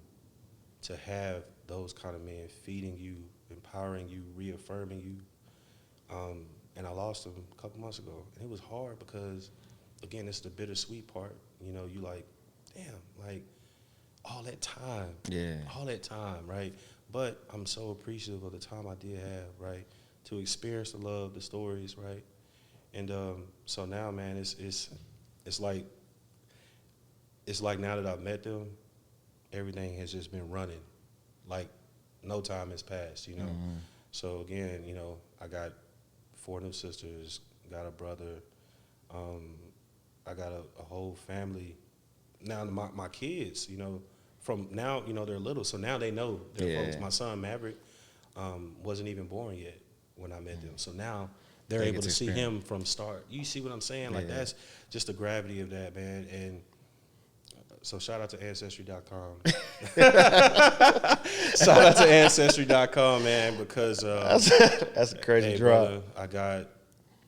to have those kind of men feeding you, empowering you, reaffirming you. And I lost him a couple months ago. And it was hard because, again, it's the bittersweet part. You know, you like, damn, like, all that time. Yeah. All that time, right? But I'm so appreciative of the time I did have, right? To experience the love, the stories, right? And so now, man, it's like now that I've met them, everything has just been running. Like, no time has passed, you know? So, again, you know, I got 4 new sisters, got a brother. I got a whole family. Now, my kids, you know, from now, you know, they're little, so now they know their folks. My son, Maverick, wasn't even born yet when I met them. So now they're able to see him from start. You see what I'm saying? Like, that's just the gravity of that, man. And so shout out to Ancestry.com. Shout out to Ancestry.com, man, because that's a crazy drop. Brother,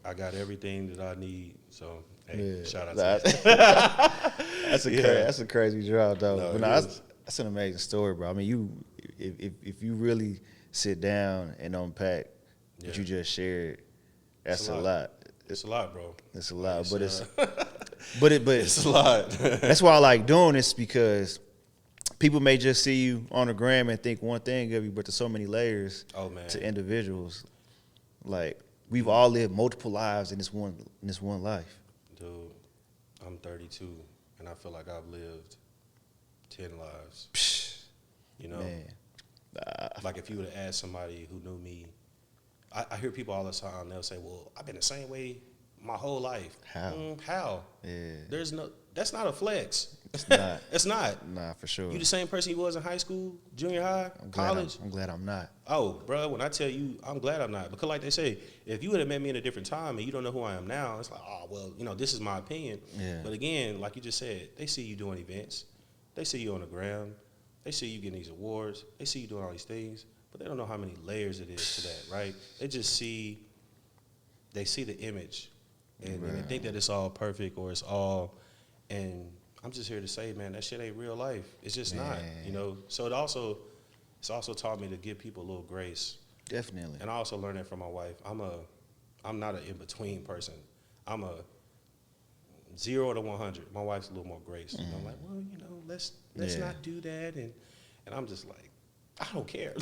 I got everything that I need. So hey, shout out to that. That's a crazy drop, though. No, that's an amazing story, bro. I mean, if you really sit down and unpack what you just shared, that's a lot. It's a lot, bro. It's a lot, but it's it's a lot. That's why I like doing this, because people may just see you on the gram and think one thing of you, but there's so many layers to individuals. Like, we've all lived multiple lives in this one life. Dude, I'm 32, and I feel like I've lived 10 lives. You know, man. Like if you would have asked somebody who knew me I hear people all the time. They'll say, "Well, I've been the same way my whole life." How? Yeah. That's not a flex. It's not. It's not. Nah, for sure. You the same person you was in high school, junior high, college? I'm glad I'm not. Oh, bro, when I tell you, I'm glad I'm not. Because like they say, if you would have met me in a different time and you don't know who I am now, it's like, oh, well, this is my opinion. Yeah. But again, like you just said, they see you doing events. They see you on the ground. They see you getting these awards. They see you doing all these things. But they don't know how many layers it is to that, right? They see the image. And they think that it's all perfect or it's all, and I'm just here to say, man, that shit ain't real life. It's just not, So it's also taught me to give people a little grace. Definitely. And I also learned that from my wife. I'm not an in-between person. I'm a 0 to 100. My wife's a little more grace. I'm like, well, let's not do that. And I'm just like, I don't care.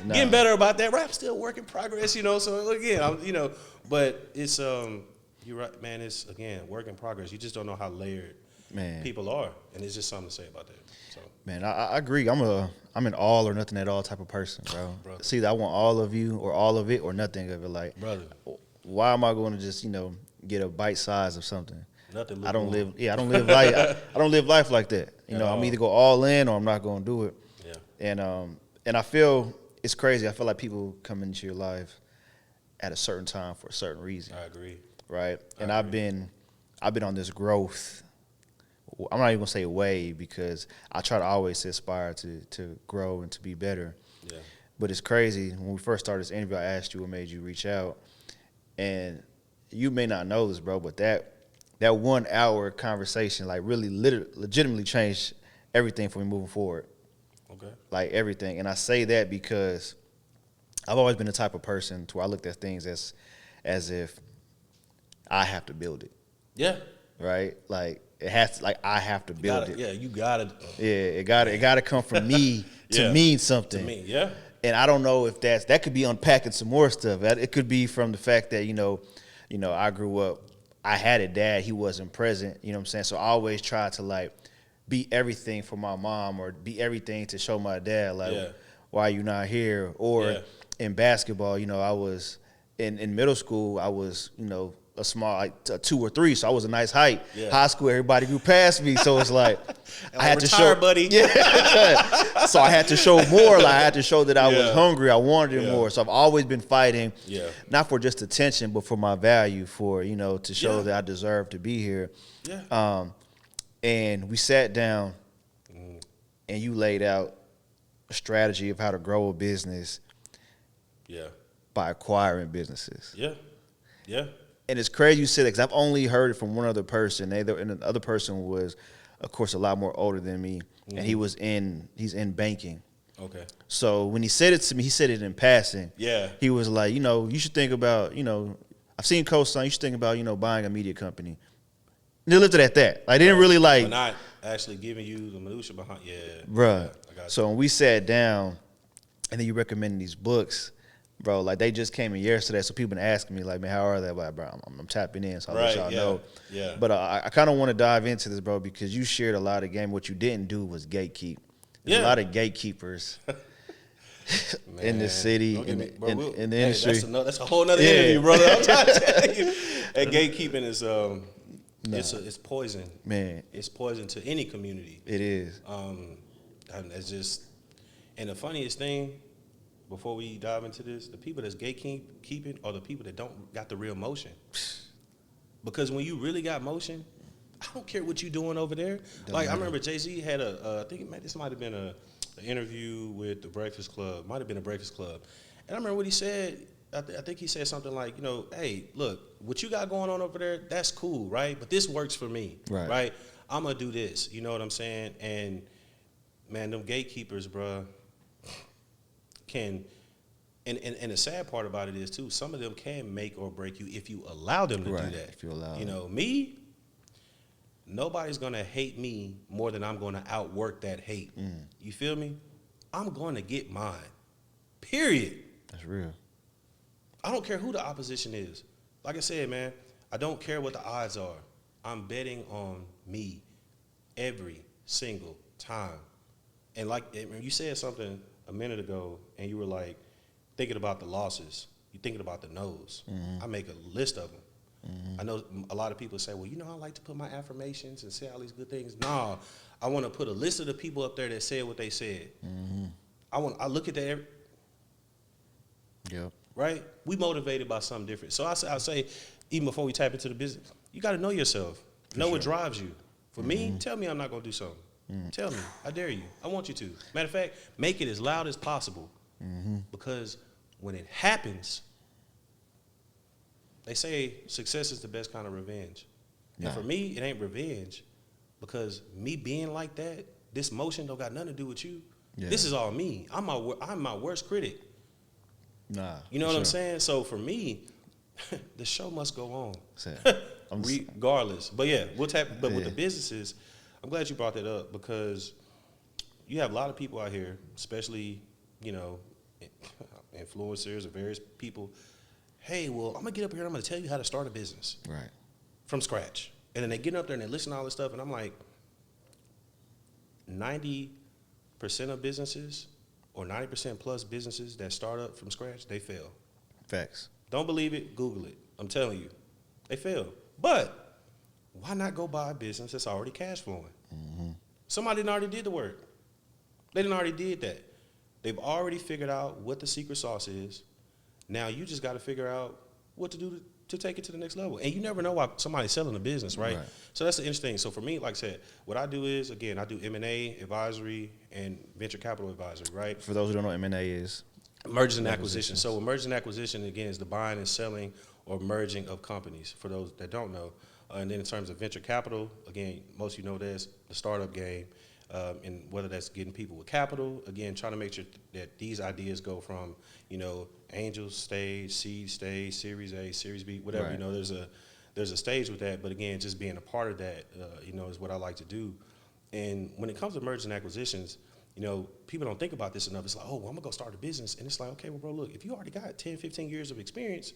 Getting better about that, right? I'm still work in progress, So again, but it's you're right, man. It's again work in progress. You just don't know how layered people are, and it's just something to say about that. So, man, I agree. I'm an all or nothing at all type of person, bro. Brother. See, I want all of you or all of it or nothing of it. Like, brother, why am I going to just get a bite size of something? Nothing. I don't live. Yeah, I don't live life. I don't live life like that. I'm either go all in or I'm not going to do it. Yeah. And I feel it's crazy. I feel like people come into your life at a certain time for a certain reason. I agree. Right. And I've been on this growth. I'm not even gonna say way because I try to always aspire to grow and to be better. Yeah. But it's crazy. When we first started this interview, I asked you what made you reach out, and you may not know this, bro, but that 1 hour conversation like really legitimately changed everything for me moving forward. Okay. Like everything, and I say that because I've always been the type of person to where I looked at things as if I have to build it. Yeah. Right? Like it has to, like I have to build it. Yeah, you got it. Yeah, it got to come from me to mean something. To me, yeah. And I don't know if that could be unpacking some more stuff. It could be from the fact that I grew up, I had a dad, he wasn't present, you know what I'm saying? So I always tried to like be everything for my mom or be everything to show my dad like why are you not here? Or in basketball, I was in middle school, I was, a small, like a 2 or 3, so I was a nice height. Yeah. High school, everybody grew past me, so it's like I had to show, buddy. Yeah. So I had to show more. Like I had to show that I was hungry. I wanted it more. So I've always been fighting, not for just attention, but for my value, for to show that I deserve to be here. Yeah. And we sat down, and you laid out a strategy of how to grow a business. Yeah. By acquiring businesses. Yeah. Yeah. And it's crazy you said that because I've only heard it from one other person. And the other person was, of course, a lot more older than me, and he's in banking. Okay. So when he said it to me, he said it in passing. Yeah. He was like, you should think about, I've seen COSIGN. You should think about, buying a media company. And they left it at that. Like, they didn't really like. But not actually giving you the minutia behind. Yeah. Bruh. I got you. So when we sat down, and then you recommended these books. Bro, like they just came in yesterday, so people been asking me, like, man, how are they? Like, bro, I'm tapping in, so I'll let y'all know. Yeah. But I kind of want to dive into this, bro, because you shared a lot of game. What you didn't do was gatekeep. There's a lot of gatekeepers in this city, in the industry. That's a whole nother interview, brother. I'm trying to tell you. And gatekeeping is it's poison. Man. It's poison to any community. It is. And it's just, and the funniest thing, before we dive into this, the people that's gatekeeping are the people that don't got the real motion. Because when you really got motion, I don't care what you doing over there. I remember Jay-Z had I think this might have been an interview with the Breakfast Club. Might have been a Breakfast Club. And I remember what he said. I think he said something like, hey, look, what you got going on over there, that's cool, right? But this works for me, right? I'm going to do this. You know what I'm saying? And, man, them gatekeepers, bruh, can, and the sad part about it is too, some of them can make or break you if you allow them to do that. If you allow me, nobody's gonna hate me more than I'm gonna outwork that hate. You feel me? I'm gonna get mine. Period. That's real. I don't care who the opposition is. Like I said, man, I don't care what the odds are. I'm betting on me every single time. And like you said something a minute ago, and you were like thinking about the losses. you're thinking about the no's. I make a list of them. I know a lot of people say, well, I like to put my affirmations and say all these good things. No, I want to put a list of the people up there that said what they said. I look at that. Yep. Right? We motivated by something different. So I say, even before we tap into the business, you got to know yourself. Know what drives you. For me, tell me I'm not going to do something. Tell me. I dare you. I want you to. Matter of fact, make it as loud as possible. Because when it happens, they say success is the best kind of revenge. And for me, it ain't revenge. Because me being like that, this motion don't got nothing to do with you. Yeah. This is all me. I'm my worst critic. You know what I'm saying? So for me, the show must go on. Regardless. But yeah, with the businesses, I'm glad you brought that up because you have a lot of people out here, especially, influencers or various people. Hey, well, I'm gonna get up here and I'm gonna tell you how to start a business. Right. From scratch. And then they get up there and they listen to all this stuff and I'm like, 90% of businesses or 90% plus businesses that start up from scratch, they fail. Facts. Don't believe it, Google it. I'm telling you, they fail. But why not go buy a business that's already cash flowing? Somebody already did the work. They already did that. They've already figured out what the secret sauce is. Now you just got to figure out what to do to take it to the next level. And you never know why somebody's selling a business, right? So that's the interesting. So for me, like I said, what I do is, again, I do M&A, advisory, and venture capital advisory, right? For those who don't know, M&A is? Mergers and acquisition. So mergers and acquisition, again, is the buying and selling or merging of companies, for those that don't know. And then in terms of venture capital, again, most of you know that's the startup game. And whether that's getting people with capital, again, trying to make sure that these ideas go from, angel stage, seed stage, Series A, Series B, whatever. Right. There's a stage with that. But again, just being a part of that, is what I like to do. And when it comes to mergers and acquisitions, people don't think about this enough. It's like, oh, well, I'm going to go start a business. And it's like, okay, well, bro, look, if you already got 10, 15 years of experience,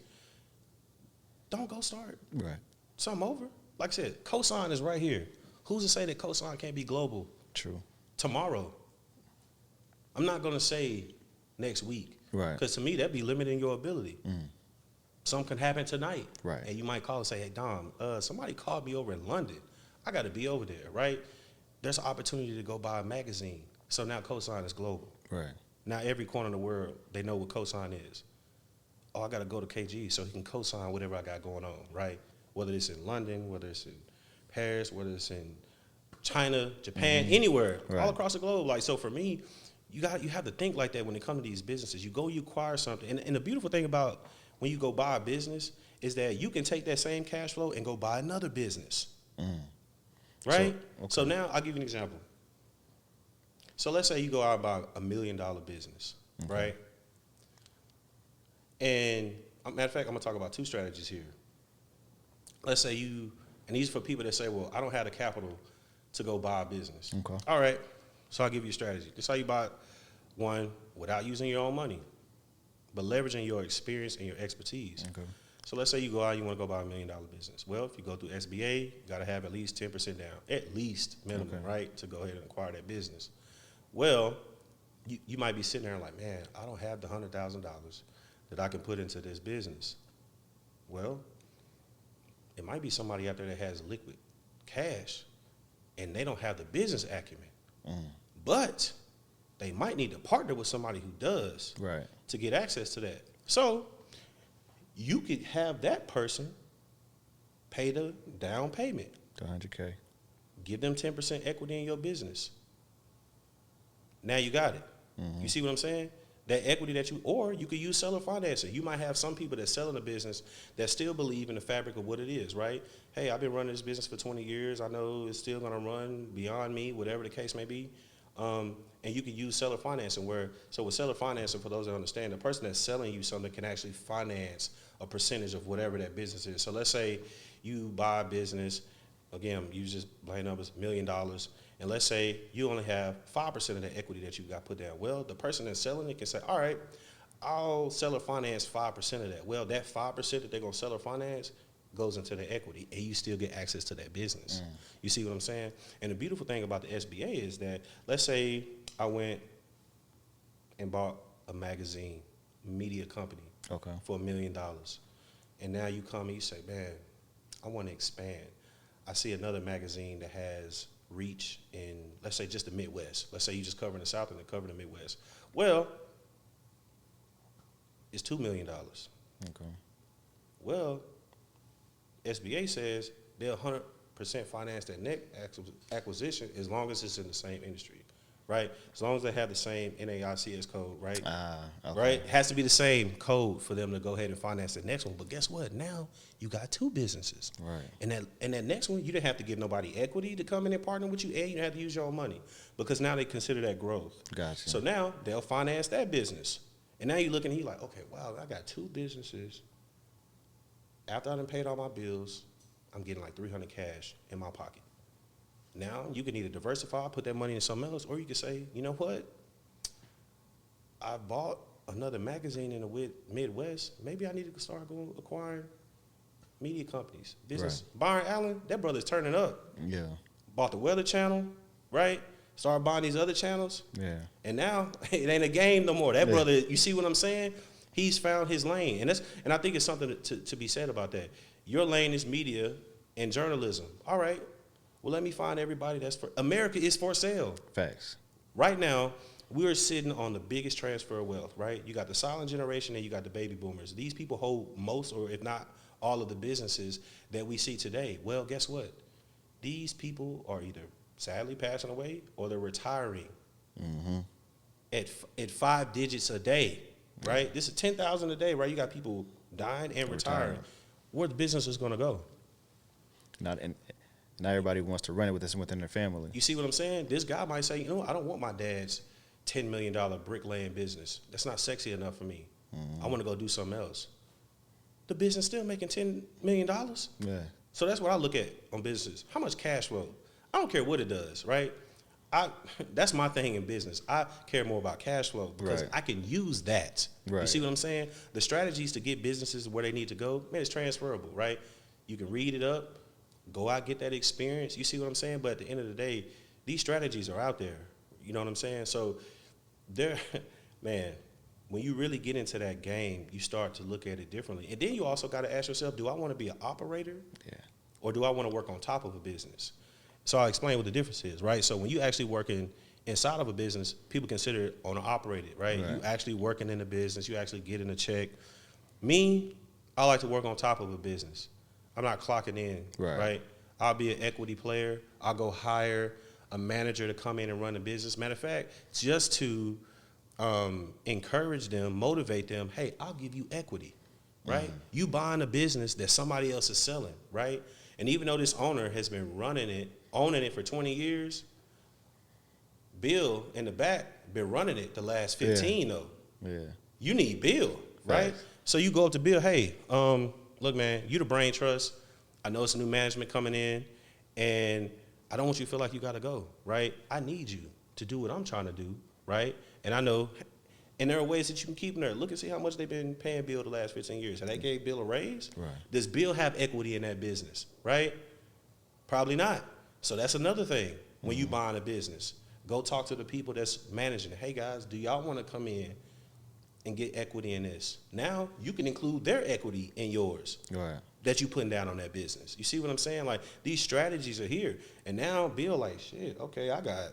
don't go start. Right. Something over. Like I said, COSIGN is right here. Who's to say that COSIGN can't be global? True. Tomorrow. I'm not going to say next week. Right. Because to me, that'd be limiting your ability. Something can happen tonight. Right. And you might call and say, hey, Dom, somebody called me over in London. I got to be over there, right? There's an opportunity to go buy a magazine. So now COSIGN is global. Right. Now every corner of the world, they know what COSIGN is. Oh, I got to go to KG so he can COSIGN whatever I got going on, right? Whether it's in London, whether it's in Paris, whether it's in China, Japan, anywhere, all across the globe. Like, so for me, you have to think like that when it comes to these businesses. You acquire something. And the beautiful thing about when you go buy a business is that you can take that same cash flow and go buy another business. Right? So now I'll give you an example. So let's say you go out and buy $1 million business, right? And matter of fact, I'm gonna talk about two strategies here. Let's say and these are for people that say, well, I don't have the capital to go buy a business. Okay. All right. So I'll give you a strategy. This is how you buy one without using your own money, but leveraging your experience and your expertise. Okay. So let's say you go out, you want to go buy $1 million business. Well, if you go through SBA, you got to have at least 10% down, at least minimum, right, to go ahead and acquire that business. Well, you might be sitting there like, man, I don't have the $100,000 that I can put into this business. Well, it might be somebody out there that has liquid cash and they don't have the business acumen. But they might need to partner with somebody who does to get access to that. So you could have that person pay the down payment. The $100K. Give them 10% equity in your business. Now you got it. You see what I'm saying? That equity or you could use seller financing. You might have some people that sell in a business that still believe in the fabric of what it is, right? Hey, I've been running this business for 20 years. I know it's still going to run beyond me, whatever the case may be. And you can use seller financing so with seller financing, for those that understand, the person that's selling you something can actually finance a percentage of whatever that business is. So let's say you buy a business, again, you just plain numbers, $1 million. And let's say you only have 5% of the equity that you got put down. Well, the person that's selling it can say, all right, I'll seller finance 5% of that. Well, that 5% that they're going to seller finance goes into the equity, and you still get access to that business. You see what I'm saying? And the beautiful thing about the SBA is that, let's say I went and bought a magazine, media company for $1 million. And now you come and you say, man, I want to expand. I see another magazine that has reach in, let's say, just the Midwest. Let's say you just covering the South and they cover the Midwest. Well, it's $2 million. Okay. Well, SBA says they'll 100% finance that net acquisition as long as it's in the same industry, right? As long as they have the same NAICS code, right? Okay. Right? It has to be the same code for them to go ahead and finance the next one. But guess what? Now you got two businesses. Right. And that next one, you didn't have to give nobody equity to come in and partner with you, and you didn't have to use your own money because now they consider that growth. Gotcha. So now they'll finance that business. And now you're looking and you're like, okay, wow, I got two businesses. After I done paid all my bills, I'm getting like $300 cash in my pocket. Now you can either diversify, put that money in something else, or you can say, you know what? I bought another magazine in the Midwest. Maybe I need to start acquiring media companies. Business. Right. Byron Allen, that brother's turning up. Yeah. Bought the Weather Channel, right? Started buying these other channels. Yeah. And now it ain't a game no more. That brother, you see what I'm saying? He's found his lane. And I think it's something to be said about that. Your lane is media and journalism. All right. Well, let me find everybody that's for America is for sale. Facts. Right now, we're sitting on the biggest transfer of wealth, right? You got the silent generation and you got the baby boomers. These people hold most, or if not all, of the businesses that we see today. Well, guess what? These people are either sadly passing away or they're retiring at 5 digits a day, right? This is 10,000 a day, right? You got people dying and retiring. Where the business is going to go? Not everybody wants to run it within their family. You see what I'm saying? This guy might say, you know, I don't want my dad's $10 million bricklaying business. That's not sexy enough for me. I want to go do something else. The business still making $10 million. Yeah. So that's what I look at on businesses. How much cash flow? I don't care what it does, right? That's my thing in business. I care more about cash flow because I can use that. Right. You see what I'm saying? The strategies to get businesses where they need to go, man, it's transferable, right? You can read it up, go out, get that experience. You see what I'm saying? But at the end of the day, these strategies are out there. You know what I'm saying? So man, when you really get into that game, you start to look at it differently. And then you also got to ask yourself, do I want to be an operator? Yeah. Or do I want to work on top of a business? So I'll explain what the difference is, right? So when you actually working inside of a business, people consider it owner-operated, right? You actually working in the business. You actually getting a check. Me, I like to work on top of a business. I'm not clocking in, right? I'll be an equity player. I'll go hire a manager to come in and run the business. Matter of fact, just to encourage them, motivate them, hey, I'll give you equity, right? You buying a business that somebody else is selling, right? And even though this owner has been owning it for 20 years, Bill in the back been running it the last 15 though. Yeah. You need Bill, right? So you go up to Bill, hey, look, man, you the brain trust. I know it's a new management coming in, and I don't want you to feel like you got to go, right? I need you to do what I'm trying to do, right? And I know, and there are ways that you can keep them there. Look and see how much they've been paying Bill the last 15 years. And they gave Bill a raise? Right. Does Bill have equity in that business, right? Probably not. So that's another thing when you buying a business. Go talk to the people that's managing it. Hey, guys, do y'all want to come in and get equity in this? Now you can include their equity in yours that you putting down on that business. You see what I'm saying? Like, these strategies are here. And now Bill like, shit, okay, I got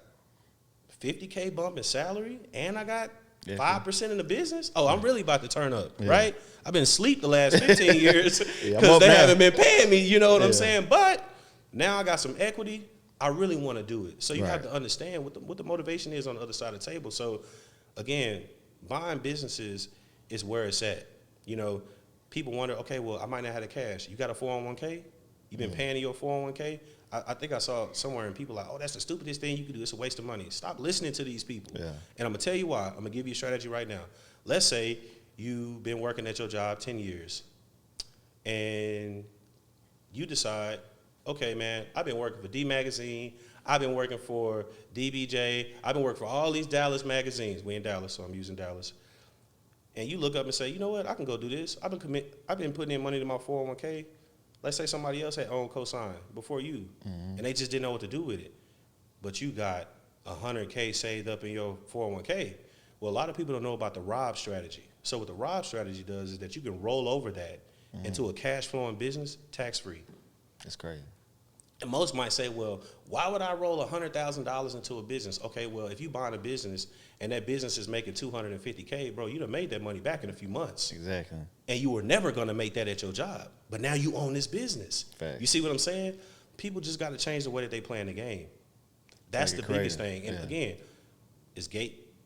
$50K bump in salary and I got 5% in the business. Oh, I'm really about to turn up, right? I've been asleep the last 15 years because they haven't been paying me, you know what I'm saying? But now I got some equity. I really want to do it. So you have to understand what the motivation is on the other side of the table. So, again, buying businesses is where it's at. You know, people wonder, okay, well, I might not have the cash. You got a 401k? You've been paying your 401k? I think I saw somewhere and people like, oh, that's the stupidest thing you could do. It's a waste of money. Stop listening to these people. Yeah. And I'm going to tell you why. I'm going to give you a strategy right now. Let's say you've been working at your job 10 years and you decide, okay, man, I've been working for D Magazine. I've been working for DBJ. I've been working for all these Dallas magazines. We in Dallas, so I'm using Dallas. And you look up and say, you know what, I can go do this. I've been putting in money to my 401k. Let's say somebody else had owned COSIGN before you, and they just didn't know what to do with it. But you got $100K saved up in your 401k. Well, a lot of people don't know about the Rob strategy. So what the Rob strategy does is that you can roll over that into a cash flowing business tax-free. That's crazy. And most might say, well, why would I roll $100,000 into a business? Okay, well, if you buy a business and that business is making $250K, bro, you'd have made that money back in a few months. Exactly. And you were never going to make that at your job. But now you own this business. Fact. You see what I'm saying? People just got to change the way that they play in the game. That's the biggest thing. And again, it's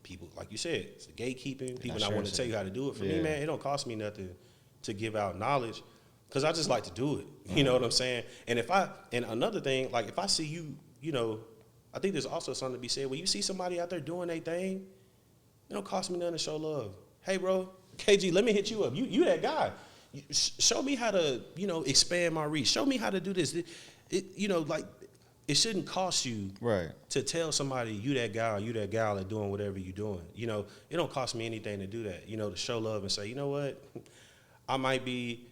people, like you said, it's the gatekeeping. People not want to tell you how to do it. For me, man, it don't cost me nothing to give out knowledge because I just like to do it. You know what I'm saying? And and another thing, like if I see you, you know, I think there's also something to be said. When you see somebody out there doing their thing, it don't cost me nothing to show love. Hey, bro, KG, let me hit you up. You that guy. Show me how to, you know, expand my reach. Show me how to do this. You know, like, it shouldn't cost you to tell somebody you that guy or you that gal at doing whatever you're doing. You know, it don't cost me anything to do that, you know, to show love and say, you know what, I might be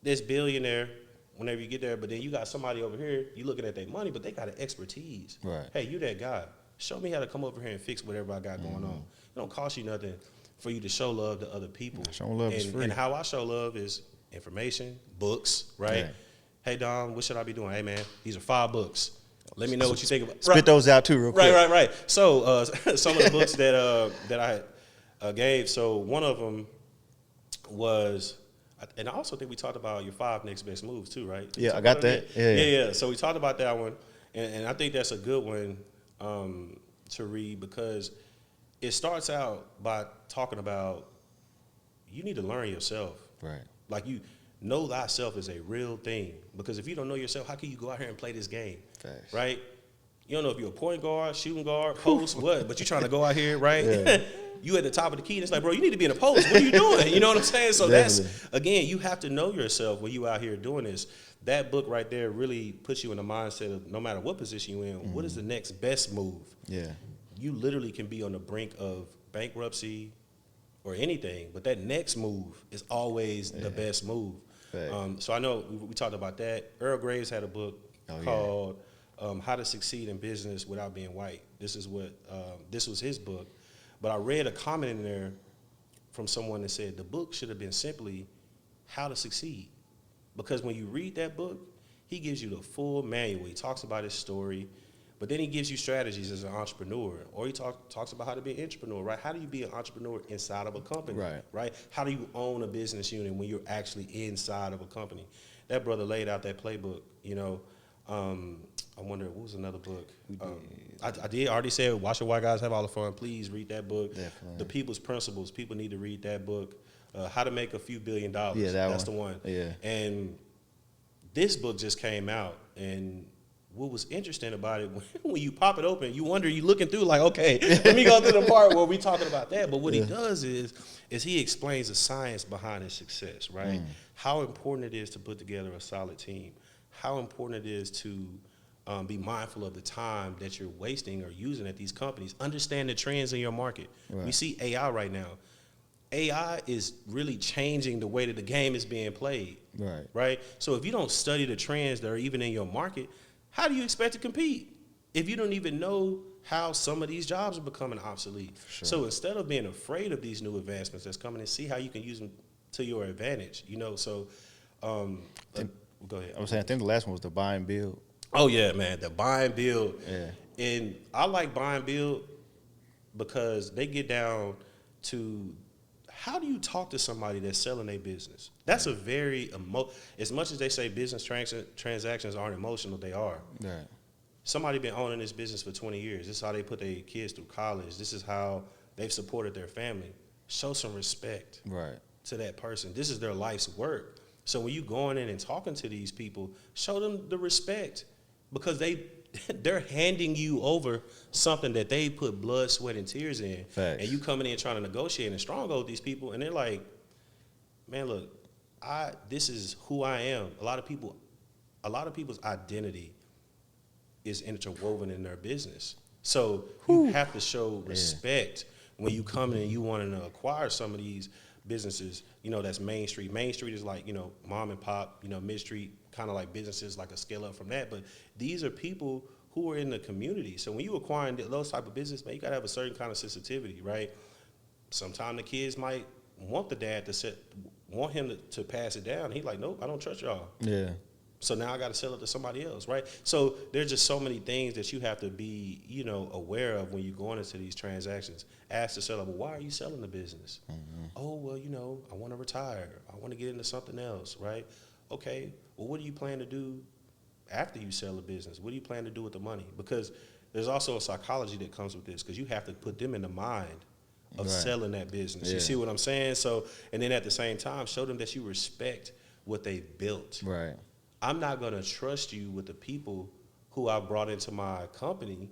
this billionaire whenever you get there, but then you got somebody over here, you looking at their money, but they got an expertise. Right. Hey, you that guy. Show me how to come over here and fix whatever I got going on. It don't cost you nothing for you to show love to other people. Showing love is free. And how I show love is information, books, right? Right. Hey, Dom, what should I be doing? Hey, man, these are 5 books. Let me know what you think about. Spit those out too, real quick. Right. So some of the books that I gave. So one of them was, and I also think we talked about your 5 next best moves too, right? Yeah, I got that. Yeah. So we talked about that one, and I think that's a good one to read because it starts out by talking about you need to learn yourself. Right. Like you. Know thyself is a real thing because if you don't know yourself, how can you go out here and play this game? Facts. Right? You don't know if you're a point guard, shooting guard, post, what, but you're trying to go out here, right? Yeah. You at the top of the key, and it's like, bro, you need to be in a post. What are you doing? You know what I'm saying? So Definitely. that's, again, you have to know yourself when you out here doing this. That book right there really puts you in the mindset of no matter what position you're in, what is the next best move? Yeah. You literally can be on the brink of bankruptcy or anything, but that next move is always the best move. So I know we talked about that. Earl Graves had a book called How to Succeed in Business Without Being White. This was his book. But I read a comment in there from someone that said the book should have been simply How to Succeed. Because when you read that book, he gives you the full manual. He talks about his story, but then he gives you strategies as an entrepreneur. Or he talks about how to be an entrepreneur, right? How do you be an entrepreneur inside of a company, right? How do you own a business unit when you're actually inside of a company? That brother laid out that playbook, you know. I wonder, what was another book? I did already say, Watch Your White Guys Have All the Fun. Please read that book. Definitely. The People's Principles. People need to read that book. How to Make a Few $billion. Yeah, that's the one. Yeah. And this book just came out, and what was interesting about it, when you pop it open, you wonder, you looking through like, okay, let me go to the part where we talking about that. But what he does is he explains the science behind his success, right? How important it is to put together a solid team. How important it is to be mindful of the time that you're wasting or using at these companies. Understand the trends in your market. Right. We see AI right now. AI is really changing the way that the game is being played. Right? So if you don't study the trends that are even in your market, how do you expect to compete if you don't even know how some of these jobs are becoming obsolete? Sure. So instead of being afraid of these new advancements that's coming, and see how you can use them to your advantage, you know. So, go ahead. I think the last one was the buy and build. Oh yeah, man, the buy and build. Yeah. And I like buy and build because they get down to how do you talk to somebody that's selling their business? That's a very as much as they say business transactions aren't emotional, they are. Right. Somebody been owning this business for 20 years. This is how they put their kids through college. This is how they've supported their family. Show some respect to that person. This is their life's work. So when you going in and talking to these people, show them the respect because they're handing you over something that they put blood, sweat, and tears in. Facts. And you coming in trying to negotiate and stronghold with these people, and they're like, man, look, this is who I am. A lot of people's identity is interwoven in their business. So you have to show respect when you come in and you want to acquire some of these businesses, you know, that's Main Street. Main Street is like, you know, mom and pop, you know, Mid Street, kind of like businesses, like a scale up from that. But these are people who are in the community. So when you acquiring those type of business, man, you gotta have a certain kind of sensitivity, right? Sometimes the kids might want the dad want him to pass it down. He's like, nope, I don't trust y'all. Yeah. So now I got to sell it to somebody else, right? So there's just so many things that you have to be, aware of when you're going into these transactions. Ask the seller, well, why are you selling the business? Mm-hmm. Oh, well, I want to retire. I want to get into something else, right? Okay, well, what do you plan to do after you sell the business? What do you plan to do with the money? Because there's also a psychology that comes with this, because you have to put them in the mind of selling that business. Yeah. You see what I'm saying? So, and then at the same time, show them that you respect what they built. Right. I'm not going to trust you with the people who I brought into my company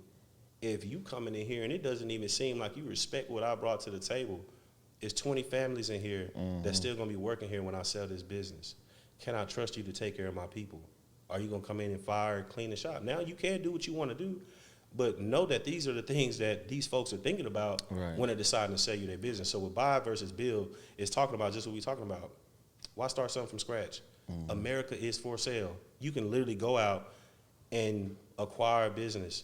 if you coming in here and it doesn't even seem like you respect what I brought to the table. There's 20 families in here that's still going to be working here when I sell this business. Can I trust you to take care of my people? Are you going to come in and fire, clean the shop? Now, you can do what you want to do, but know that these are the things that these folks are thinking about when they're deciding to sell you their business. So with buy versus build, it's talking about just what we're talking about. Why start something from scratch? America is for sale. You can literally go out and acquire a business,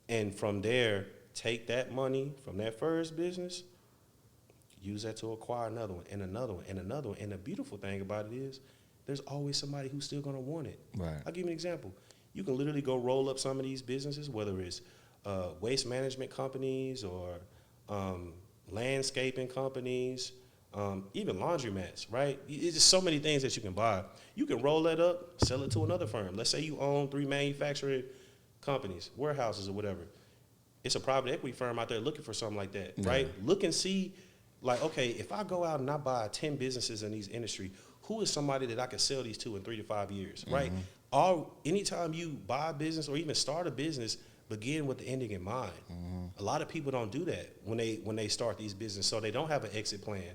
and from there, take that money from that first business, use that to acquire another one, and another one, and another one. And the beautiful thing about it is there's always somebody who's still going to want it. Right. I'll give you an example. You can literally go roll up some of these businesses, whether it's waste management companies or landscaping companies, even laundromats, right? It's just so many things that you can buy. You can roll that up, sell it to another firm. Let's say you own 3 manufacturing companies, warehouses or whatever. It's a private equity firm out there looking for something like that, right? Look and see, like, okay, if I go out and I buy 10 businesses in these industry, who is somebody that I can sell these to in 3 to 5 years, right? Anytime you buy a business or even start a business, begin with the ending in mind. A lot of people don't do that when they start these businesses, so they don't have an exit plan.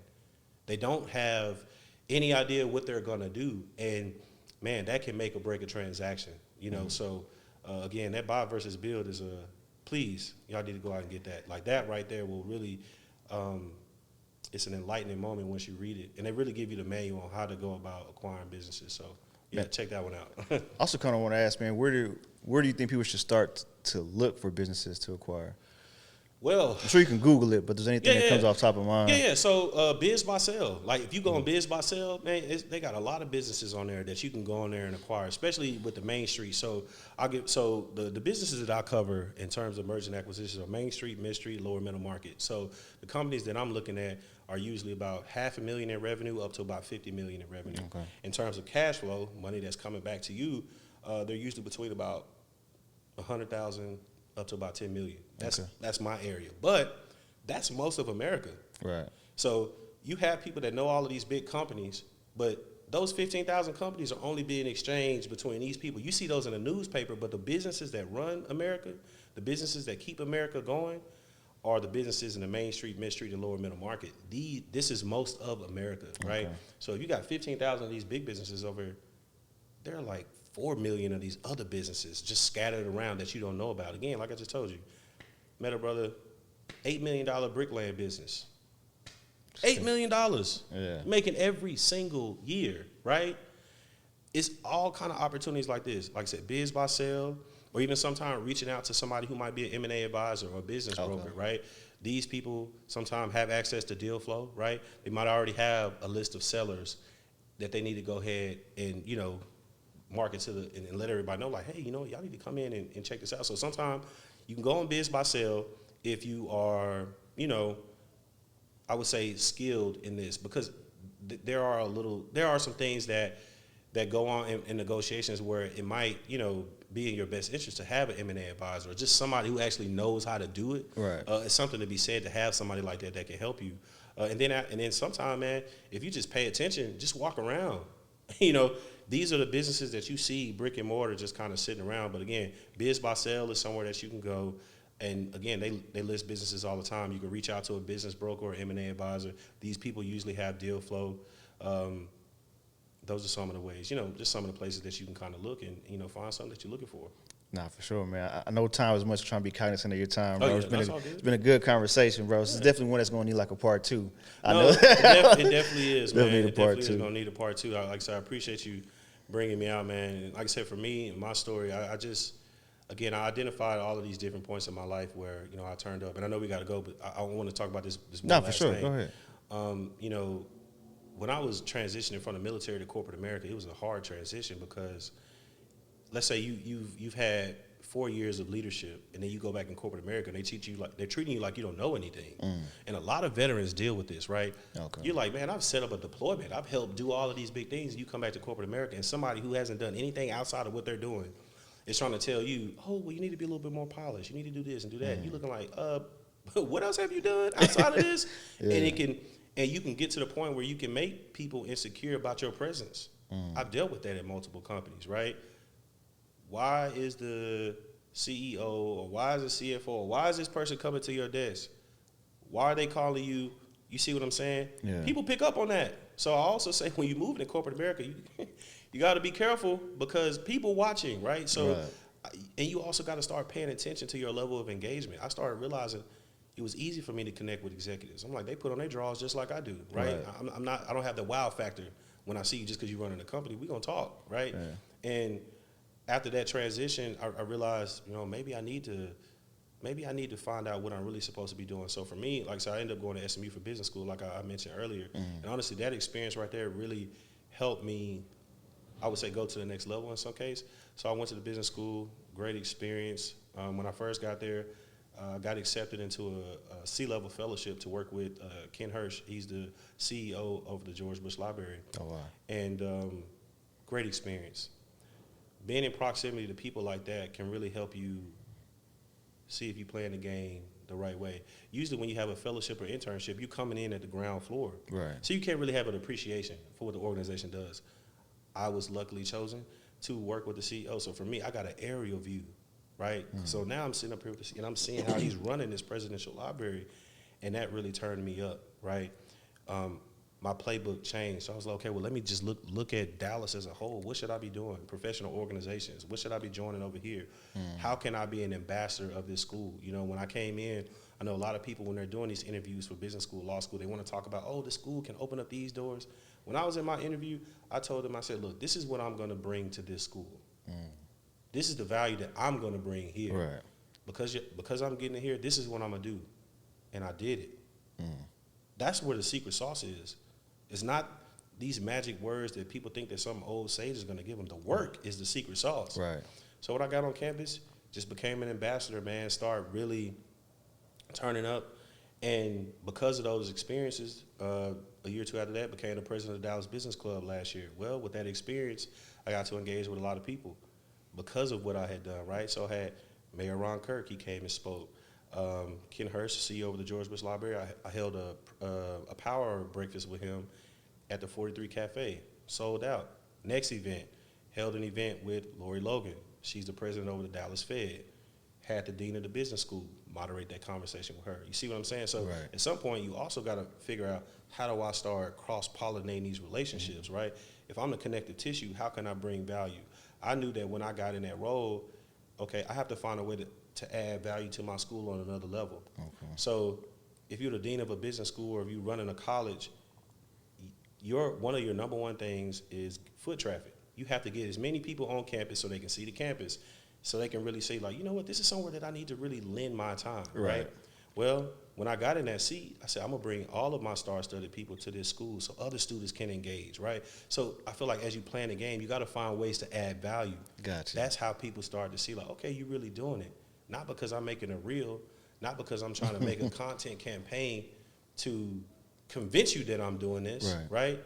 They don't have any idea what they're gonna do, and man, that can make or break a transaction. So again, that buy versus build is please, y'all need to go out and get that. Like that right there will really, it's an enlightening moment once you read it, and they really give you the manual on how to go about acquiring businesses. So yeah, check that one out. I also kind of want to ask, man, where do you think people should start to look for businesses to acquire? Well, I'm sure you can Google it, but there's anything that comes off top of mind? Yeah. So Biz by Sell. Like if you go on Biz by Sell, man, they got a lot of businesses on there that you can go on there and acquire, especially with the Main Street. So the businesses that I cover in terms of merger and acquisitions are Main Street, Mid Street, lower middle market. So the companies that I'm looking at are usually about $500,000 in revenue up to about $50 million in revenue. Okay. In terms of cash flow, money that's coming back to you, they're usually between about $100,000 up to about $10 million. That's my area, but that's most of America. Right. So you have people that know all of these big companies, but those 15,000 companies are only being exchanged between these people. You see those in the newspaper, but the businesses that run America, the businesses that keep America going, are the businesses in the Main Street, Mid Street, and lower middle market. This is most of America, right? Okay. So if you got 15,000 of these big businesses over, there are like 4 million of these other businesses just scattered around that you don't know about. Again, like I just told you, met a brother, $8 million bricklaying business. $8 million, making every single year, right? It's all kind of opportunities like this. Like I said, Biz by Sell, or even sometimes reaching out to somebody who might be an M&A advisor or a business broker, right? These people sometimes have access to deal flow, right? They might already have a list of sellers that they need to go ahead and, market to and let everybody know, like, hey, y'all need to come in and check this out. So sometimes you can go on Biz by Sell if you are, I would say skilled in this, because there are some things that go on in negotiations where it might, be in your best interest to have an M&A advisor or just somebody who actually knows how to do it. Right. It's something to be said to have somebody like that can help you. And then sometimes, man, if you just pay attention, just walk around. These are the businesses that you see brick and mortar just kind of sitting around. But again, Biz by Sell is somewhere that you can go. And again, they list businesses all the time. You can reach out to a business broker or M&A advisor. These people usually have deal flow. Those are some of the ways, just some of the places that you can kind of look and, find something that you're looking for. Nah, for sure, man. I know time is much trying to be cognizant of your time, bro. Oh, yeah, it's been a good conversation, bro. It's definitely one that's going to need like a part 2. I know. It definitely is, man. Definitely It definitely is going to need a part 2. Like I said, I appreciate you bringing me out, man. And like I said, for me and my story, I again, I identified all of these different points in my life where, you know, I turned up. And I know we got to go, but I want to talk about this No, for sure. thing. Go ahead. You know, when I was transitioning from the military to corporate America, it was a hard transition because, let's say you've had 4 years of leadership, and then you go back in corporate America, and they're treating you like you don't know anything. And a lot of veterans deal with this, right? Okay. You're like, man, I've set up a deployment, I've helped do all of these big things. You come back to corporate America, and somebody who hasn't done anything outside of what they're doing is trying to tell you, oh, well, you need to be a little bit more polished. You need to do this and do that. And you looking like, what else have you done outside of this? And you can get to the point where you can make people insecure about your presence. I've dealt with that at multiple companies, right? Why is the CEO or why is the CFO or why is this person coming to your desk? Why are they calling you? You see what I'm saying? Yeah. People pick up on that. So I also say when you move into corporate America, you got to be careful because people watching, right? So, and you also got to start paying attention to your level of engagement. I started realizing it was easy for me to connect with executives. I'm like, they put on their drawers just like I do, right? I don't have the wow factor when I see you just because you're running a company. We're going to talk, right? Yeah. And after that transition, I realized, you know, maybe I need to find out what I'm really supposed to be doing. So for me, like I said, I ended up going to SMU for business school, like I mentioned earlier. And honestly, that experience right there really helped me, I would say, go to the next level in some case. So I went to the business school, great experience. When I first got there, I got accepted into a C-level fellowship to work with Ken Hirsch. He's the CEO of the George Bush Library. Oh, wow. And great experience. Being in proximity to people like that can really help you see if you're playing the game the right way. Usually when you have a fellowship or internship, you're coming in at the ground floor. Right. So you can't really have an appreciation for what the organization does. I was luckily chosen to work with the CEO. So for me, I got an aerial view, right? So now I'm sitting up here with the CEO, and I'm seeing how he's running this presidential library, and that really turned me up, right? My playbook changed. So I was like, okay, well, let me just look at Dallas as a whole. What should I be doing? Professional organizations. What should I be joining over here? How can I be an ambassador of this school? You know, when I came in, I know a lot of people, when they're doing these interviews for business school, law school, they want to talk about, oh, the school can open up these doors. When I was in my interview, I told them, I said, look, this is what I'm going to bring to this school. This is the value that I'm going to bring here. Right. Because I'm getting it here, this is what I'm going to do. And I did it. That's where the secret sauce is. It's not these magic words that people think that some old sage is going to give them. The work is the secret sauce. Right. So what I got on campus, just became an ambassador, man, started really turning up. And because of those experiences, a year or two after that, became the president of the Dallas Business Club last year. Well, with that experience, I got to engage with a lot of people because of what I had done, right? So I had Mayor Ron Kirk, he came and spoke. Ken Hirsch, CEO of the George Bush Library, I held a power breakfast with him at the 43 Cafe, sold out. Next event, held an event with Lori Logan. She's the president over the Dallas Fed. Had the dean of the business school moderate that conversation with her. You see what I'm saying? So at some point, you also got to figure out, how do I start cross-pollinating these relationships, right? If I'm the connective tissue, how can I bring value? I knew that when I got in that role, okay, I have to find a way to add value to my school on another level. Okay. So if you're the dean of a business school or if you're running a college, one of your number one things is foot traffic. You have to get as many people on campus so they can see the campus, so they can really say, like, you know what, this is somewhere that I need to really lend my time, right? Well, when I got in that seat, I said, I'm going to bring all of my star-studded people to this school so other students can engage, right? So I feel like as you plan the game, you got to find ways to add value. Gotcha. That's how people start to see, like, okay, you're really doing it. Not because I'm making a reel, not because I'm trying to make a content campaign to convince you that I'm doing this, right?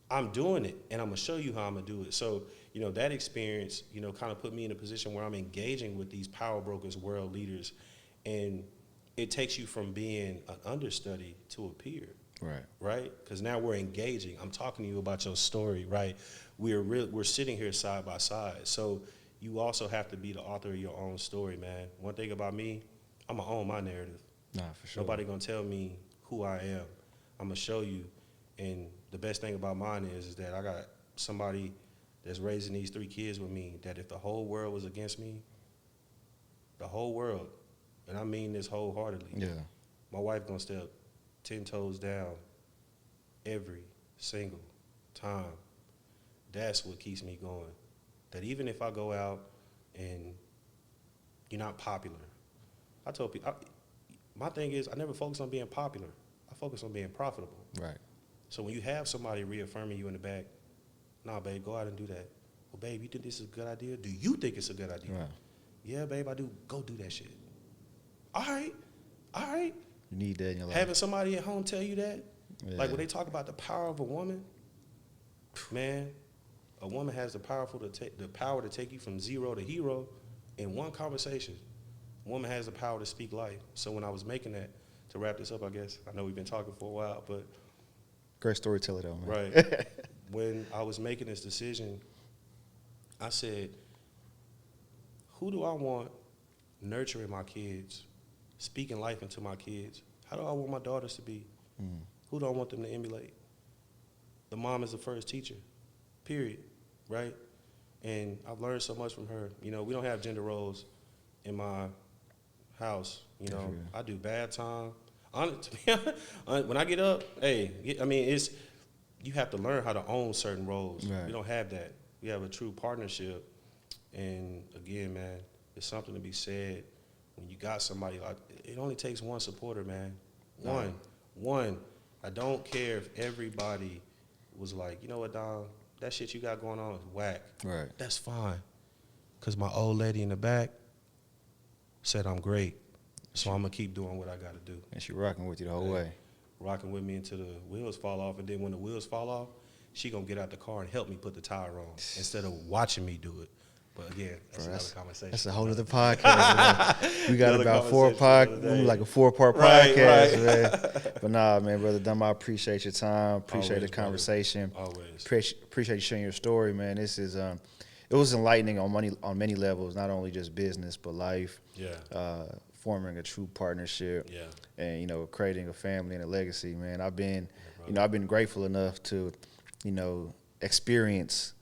I'm doing it, and I'm going to show you how I'm going to do it. So, you know, that experience, you know, kind of put me in a position where I'm engaging with these power brokers, world leaders, and it takes you from being an understudy to a peer, right? Because now we're engaging. I'm talking to you about your story, right? We're sitting here side by side. So you also have to be the author of your own story, man. One thing about me, I'm going to own my narrative. Nah, for sure. Nobody going to tell me who I am. I'm going to show you. And the best thing about mine is that I got somebody that's raising these 3 kids with me, that if the whole world was against me, the whole world, and I mean this wholeheartedly, my wife gonna step 10 toes down every single time. That's what keeps me going. That even if I go out and you're not popular. I told people, my thing is I never focus on being popular. I focus on being profitable. Right. So when you have somebody reaffirming you in the back, nah, babe, go out and do that. Well, babe, you think this is a good idea? Do you think it's a good idea? Right. Yeah, babe, I do. Go do that shit. All right. You need that in your life. Having somebody at home tell you that, Yeah. like when they talk about the power of a woman, man, a woman has the power to take you from zero to hero in one conversation. A woman has the power to speak life. So when I was making that, to wrap this up, I guess, I know we've been talking for a while, but Great storyteller though, man. right. When I was making this decision, I said, who do I want nurturing my kids, speaking life into my kids? How do I want my daughters to be? Who do I want them to emulate? The mom is the first teacher, period, right? And I've learned so much from her. You know, we don't have gender roles in my house. You know, I do bad time. When I get up, you have to learn how to own certain roles. Right. We don't have that. We have a true partnership. And again, man, it's something to be said when you got somebody like, it only takes one supporter, man. One. I don't care if everybody was like, you know what, Dom, that shit you got going on is whack. Right. That's fine. Because my old lady in the back said I'm great. So I'm going to keep doing what I got to do. And she rocking with you the whole way. Rocking with me until the wheels fall off. And then when the wheels fall off, she going to get out the car and help me put the tire on instead of watching me do it. But again, that's another conversation. That's a whole other podcast. We got about 4 podcasts, like a 4-part Right, podcast, man. But nah, man, Brother Dom, I appreciate your time. Appreciate Always, the conversation. brother. Always. Appreciate you sharing your story, man. This is it was enlightening on many levels, not only just business but life. Yeah. Forming a true partnership. Yeah. And creating a family and a legacy, man. I've been grateful enough to, experience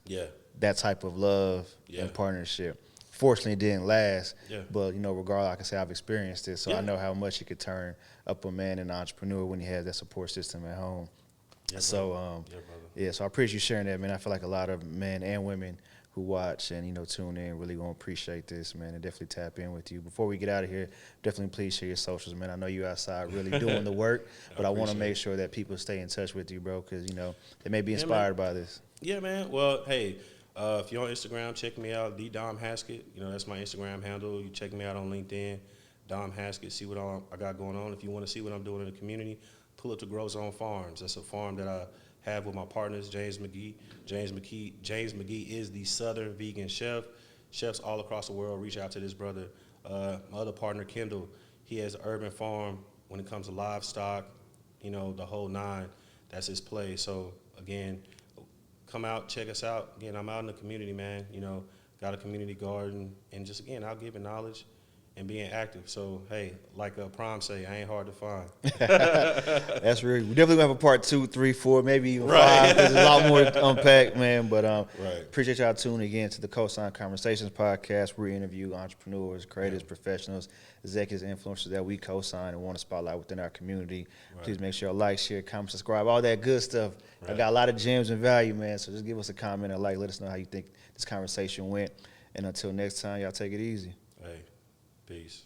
that type of love and partnership. Fortunately, it didn't last, but, regardless, like I say, I've experienced it, so I know how much it could turn up a man and an entrepreneur when he has that support system at home. Yeah, So, so I appreciate you sharing that, man. I feel like a lot of men and women who watch and, tune in really gonna appreciate this, man, and definitely tap in with you. Before we get out of here, definitely please share your socials, man. I know you outside really doing the work, but I want to make sure that people stay in touch with you, bro, because, they may be inspired by this. Yeah, man. Well, hey, if you're on Instagram, check me out, the Dom Haskett. That's my Instagram handle. You check me out on LinkedIn, Dom Haskett. See what I got going on. If you want to see what I'm doing in the community, pull up to Grow Zone Farms. That's a farm that I have with my partners, James McGee. James McGee is the Southern vegan chef. Chefs all across the world reach out to this brother. My other partner, Kendall, he has an urban farm when it comes to livestock, the whole nine. That's his play. So, again, come out, check us out. Again, I'm out in the community, man. Got a community garden. And just, again, out giving knowledge and being active. So, hey, like Prime say, I ain't hard to find. That's real. We definitely have a part 2, 3, 4, maybe even 5, because there's a lot more to unpack, man. But appreciate y'all tuning again to the COSIGN Conversations podcast. We interview entrepreneurs, creators, professionals, executives, influencers that we co-sign and want to spotlight within our community. Please make sure you like, share, comment, subscribe, all that good stuff. I got a lot of gems and value, man. So just give us a comment and let us know how you think this conversation went. And until next time, y'all take it easy. Hey. Peace.